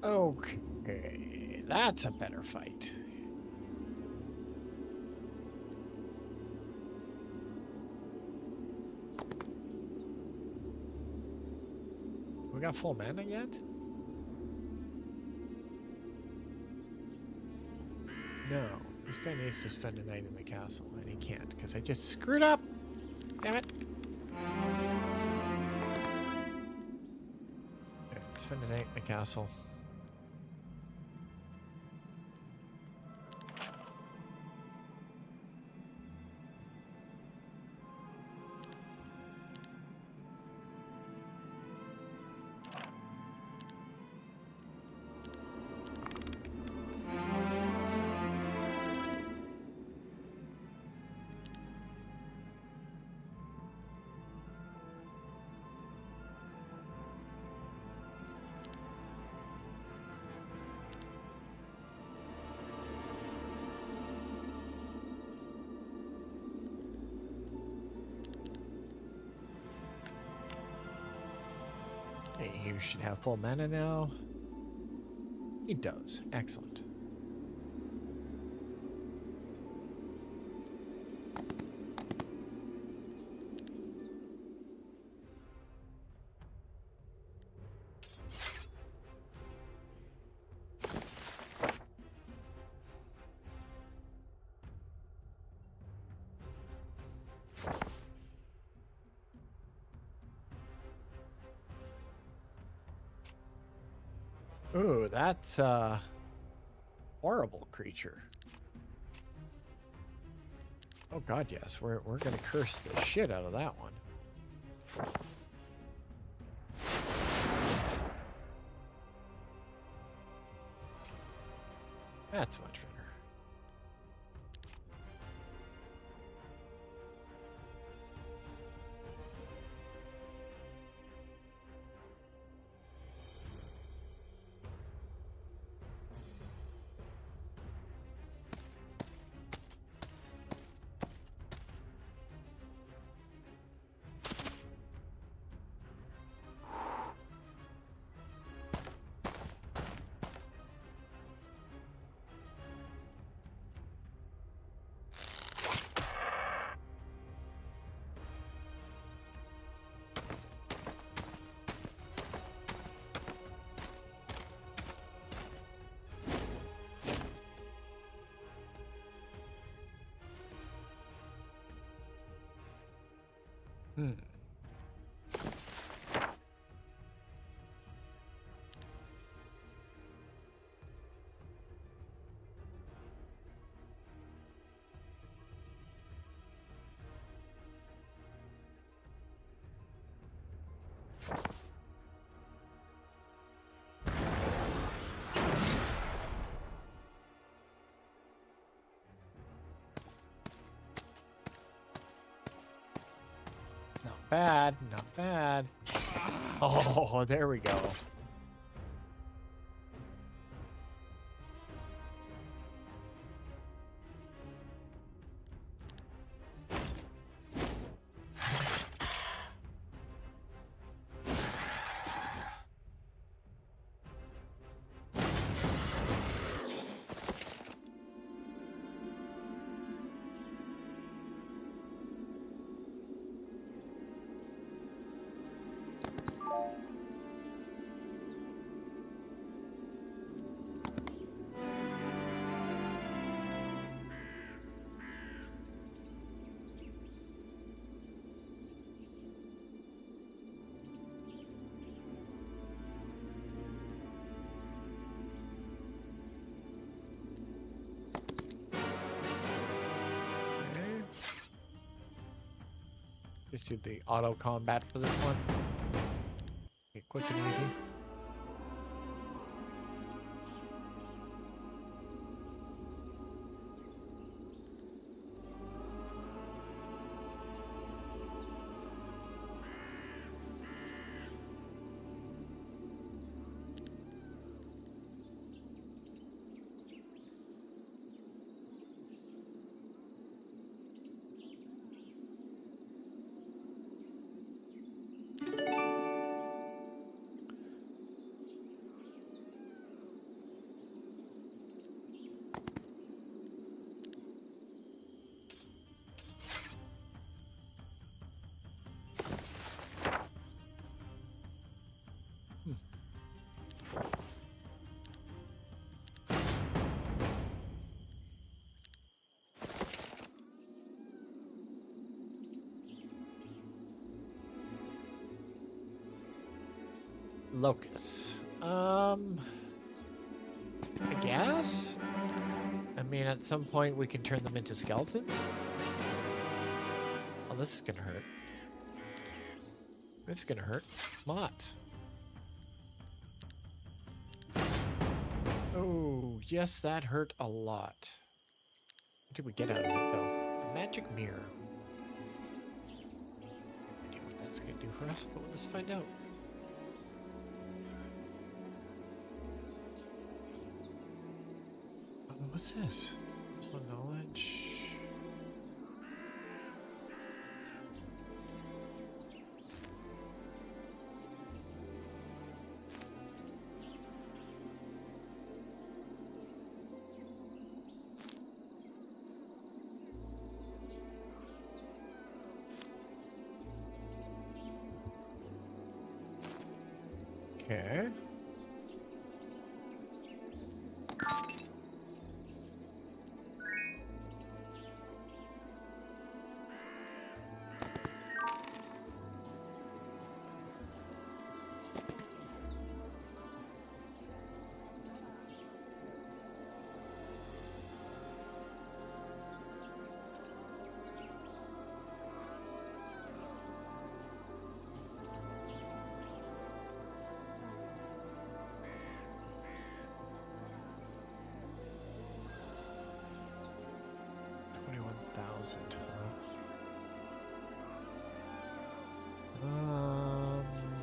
Okay, that's a better fight. We got full mana yet? No, this guy needs to spend a night in the castle, and he can't because I just screwed up. Damn it. Okay, spend a night in the castle. Hey, you should have full mana now. He does. Excellent. Ooh, that's a horrible creature. Oh god, yes. We're gonna curse the shit out of that one. That's much better. Hmm. bad. Not bad. Oh, there we go. Just do the auto combat for this one. Get quick and easy. Locusts. I guess? I mean, at some point we can turn them into skeletons. Oh, this is gonna hurt. This is gonna hurt. Mods. Oh, yes, that hurt a lot. What did we get out of it, though? The magic mirror. No idea what that's gonna do for us, but let's find out. What's this? This one, knowledge. Okay.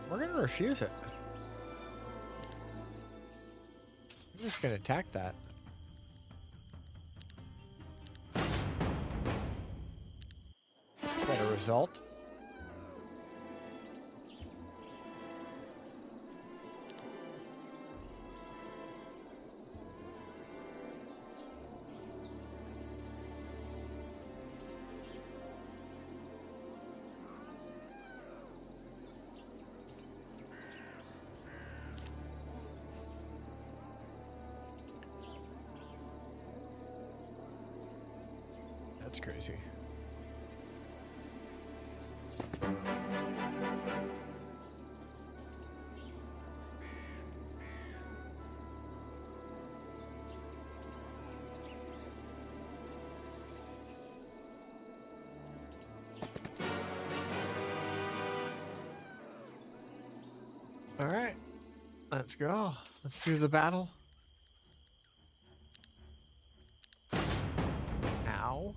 We're gonna refuse it. I'm just gonna attack that. Is that a result? That's crazy. All right, let's go. Let's do the battle. Now,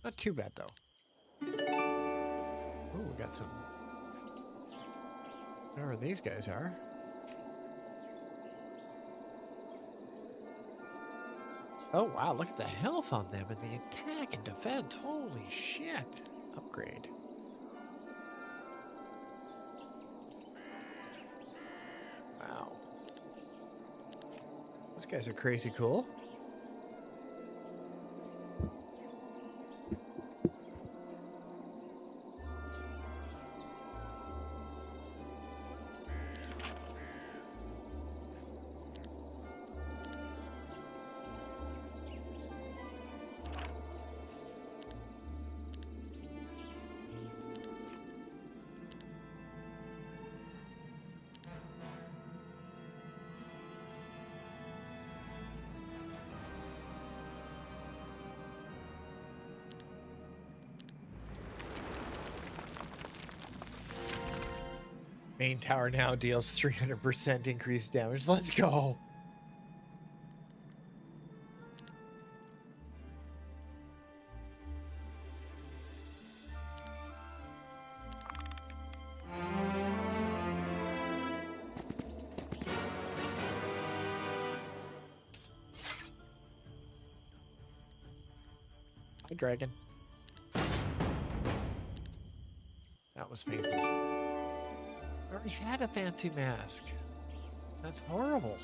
not too bad though. Oh, we got some. Whatever these guys are. Oh, wow, look at the health on them and the attack and defense. Holy shit. Upgrade. Wow. Those guys are crazy cool. Main tower now deals 300% increased damage. Let's go. Hi, dragon. That was painful. I already had a fancy mask. That's horrible.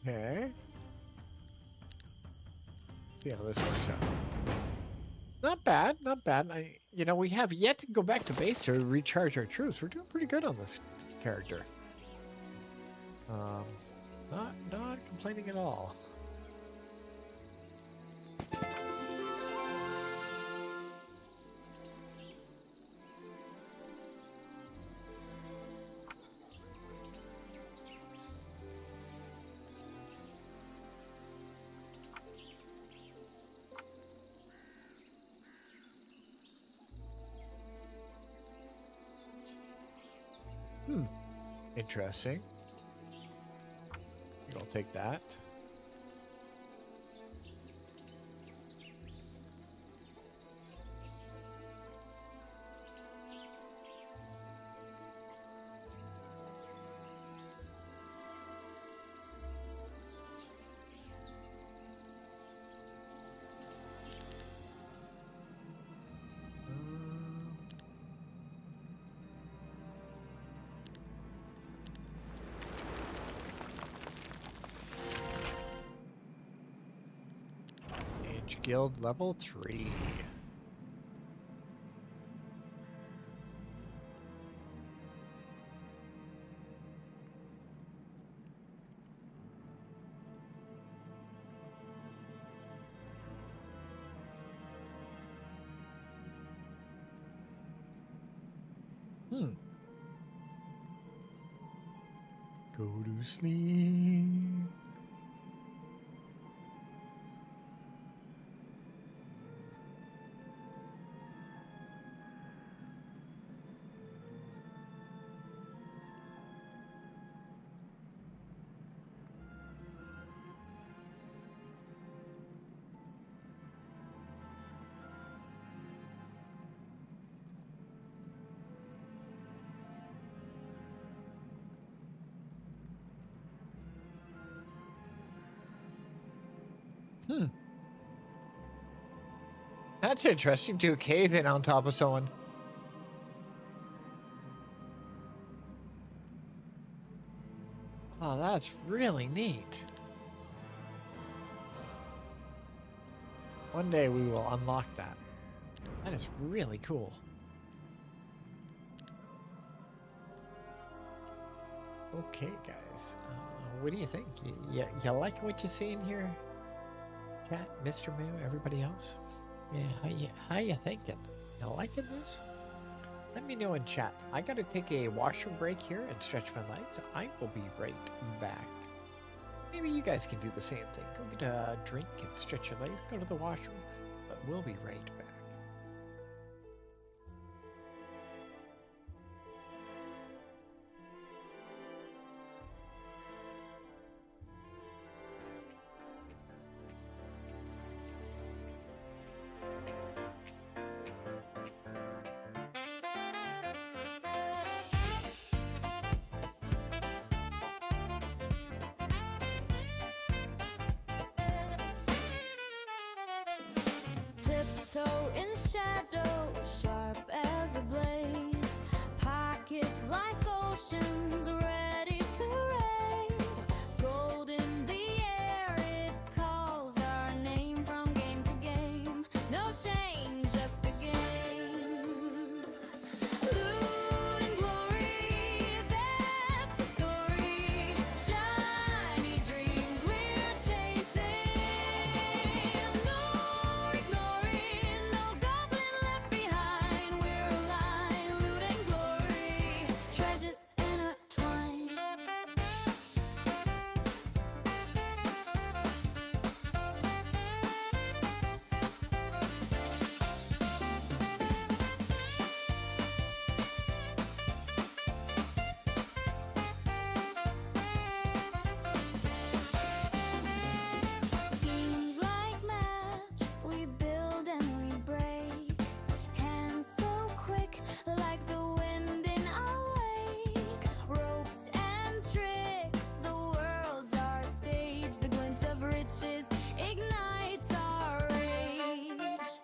Okay. See how this works out. Not bad, not bad. We have yet to go back to base to recharge our troops. We're doing pretty good on this character. Not complaining at all. Interesting. I'll take that. Guild level 3. Go to sleep. Hmm. That's interesting. To cave in on top of someone. Oh, that's really neat. One day we will unlock that. That is really cool. Okay, guys. What do you think? You like what you see in here? Chat, Mr. Moo, everybody else? Yeah, how you thinking? You liking this? Let me know in chat. I gotta take a washroom break here and stretch my legs. I will be right back. Maybe you guys can do the same thing. Go get a drink and stretch your legs, go to the washroom. But we'll be right back. Tiptoe in shadow, sharp as a blade. Pockets like oceans, ready to raid. Gold in the air, it calls our name from game to game. No shame, just the game. Loot and glory, that's the story. Shiny dreams we're chasing. No ignoring, no goblin left behind. We're alive, loot and glory, treasures intertwined. Schemes like maps, we build and we break. Hands so quick, like the wind in our wake. Ropes and tricks, the world's our stage. The glint of riches ignites our rage.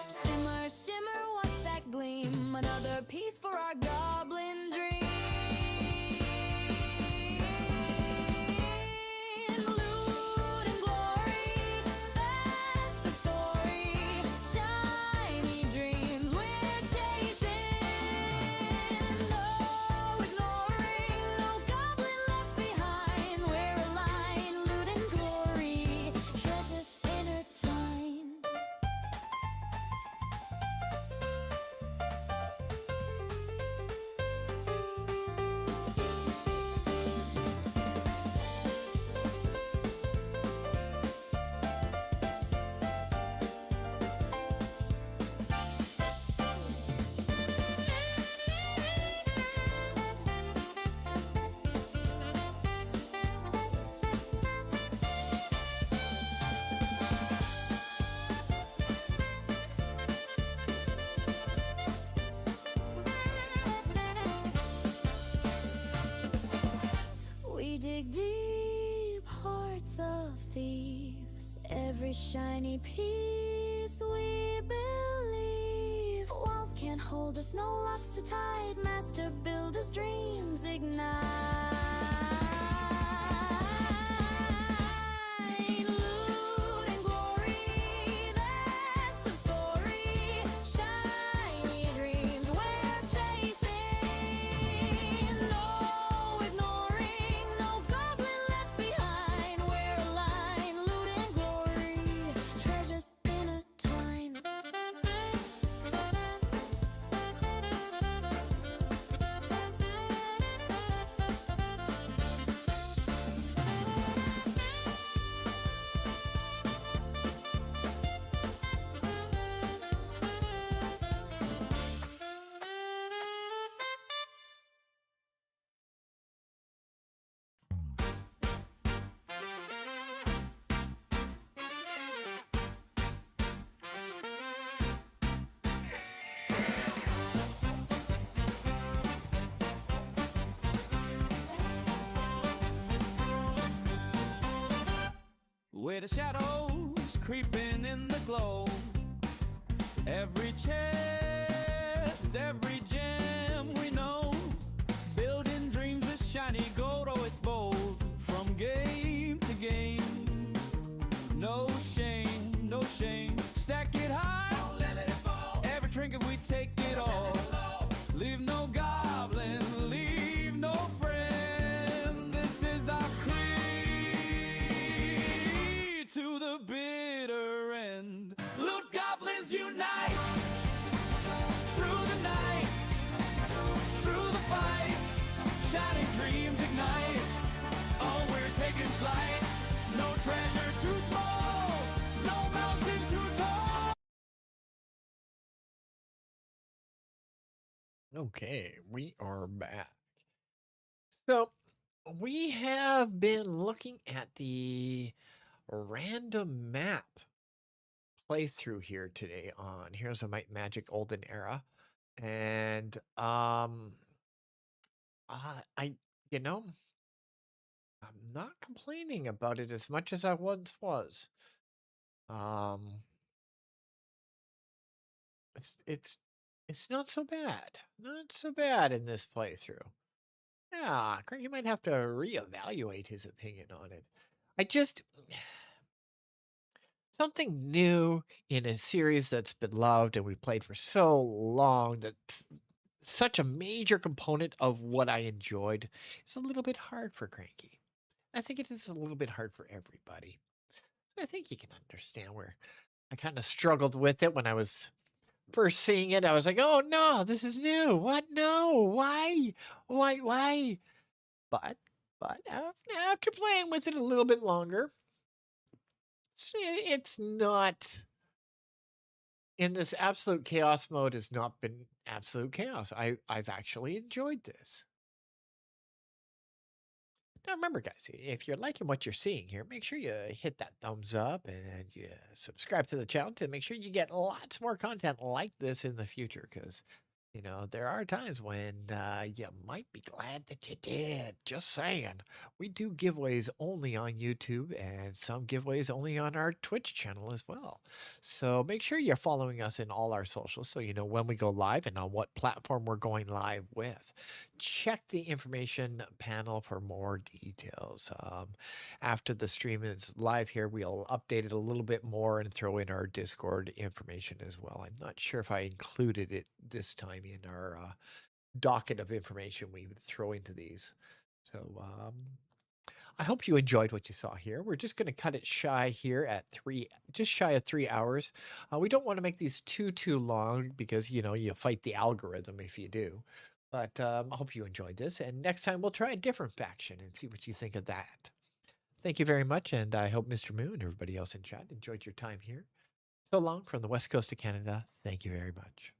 Shimmer, shimmer, what's that gleam? Another piece for our goblin dream. Loot and glory, that's the story. Shiny dreams we're chasing. No ignoring, no goblin left behind. We're aligned, loot and glory, treasures intertwined. We dig deep, hearts of thieves. Every shiny piece we believe. Walls can't hold us, no locks to tide. Master builders' dreams ignite. Loot and glory, that's the story. Shiny dreams we're chasing. No ignoring, no goblin left behind. We're aligned, loot and glory, treasures intertwined. the shadows creeping in the glow. Every chest, every gem we know. Building dreams with shiny gold, oh it's bold. From game to game, no shame, no shame. Stack it high, don't let it fall. Every trinket we take it all. Leave no goblin, leave no friend. This is our creed to the bitter end. Loot goblins unite through the night, through the fight. Shining dreams ignite. Oh, we're taking flight. No treasure too small, no mountain too tall. Okay, we are back. So we have been looking at the random map playthrough here today on Heroes of Might and Magic Olden Era. And I you know, I'm not complaining about it as much as I once was. Um it's not so bad. Not so bad in this playthrough. Yeah, Craig, you might have to reevaluate his opinion on it. I just something new in a series that's been loved and we've played for so long that such a major component of what I enjoyed is a little bit hard for Cranky. I think it is a little bit hard for everybody. I think you can understand where I kind of struggled with it when I was first seeing it. I was like, oh no, this is new. What? No, why? Why? But after playing with it a little bit longer, it's not in this absolute chaos mode has not been absolute chaos. I've actually enjoyed this. Now remember, guys, if you're liking what you're seeing here, make sure you hit that thumbs up and you subscribe to the channel to make sure you get lots more content like this in the future. Because, you know, there are times when you might be glad that you did. Just saying. We do giveaways only on YouTube and some giveaways only on our Twitch channel as well. So make sure you're following us in all our socials so you know when we go live and on what platform we're going live with. Check the information panel for more details. After the stream is live here, we'll update it a little bit more and throw in our Discord information as well. I'm not sure if I included it this time in our docket of information we would throw into these. So I hope you enjoyed what you saw here. We're just going to cut it shy here at just shy of 3 hours. We don't want to make these too long because, you know, you fight the algorithm if you do. But I hope you enjoyed this. And next time we'll try a different faction and see what you think of that. Thank you very much. And I hope Mr. Moo and everybody else in chat enjoyed your time here. So long from the West Coast of Canada. Thank you very much.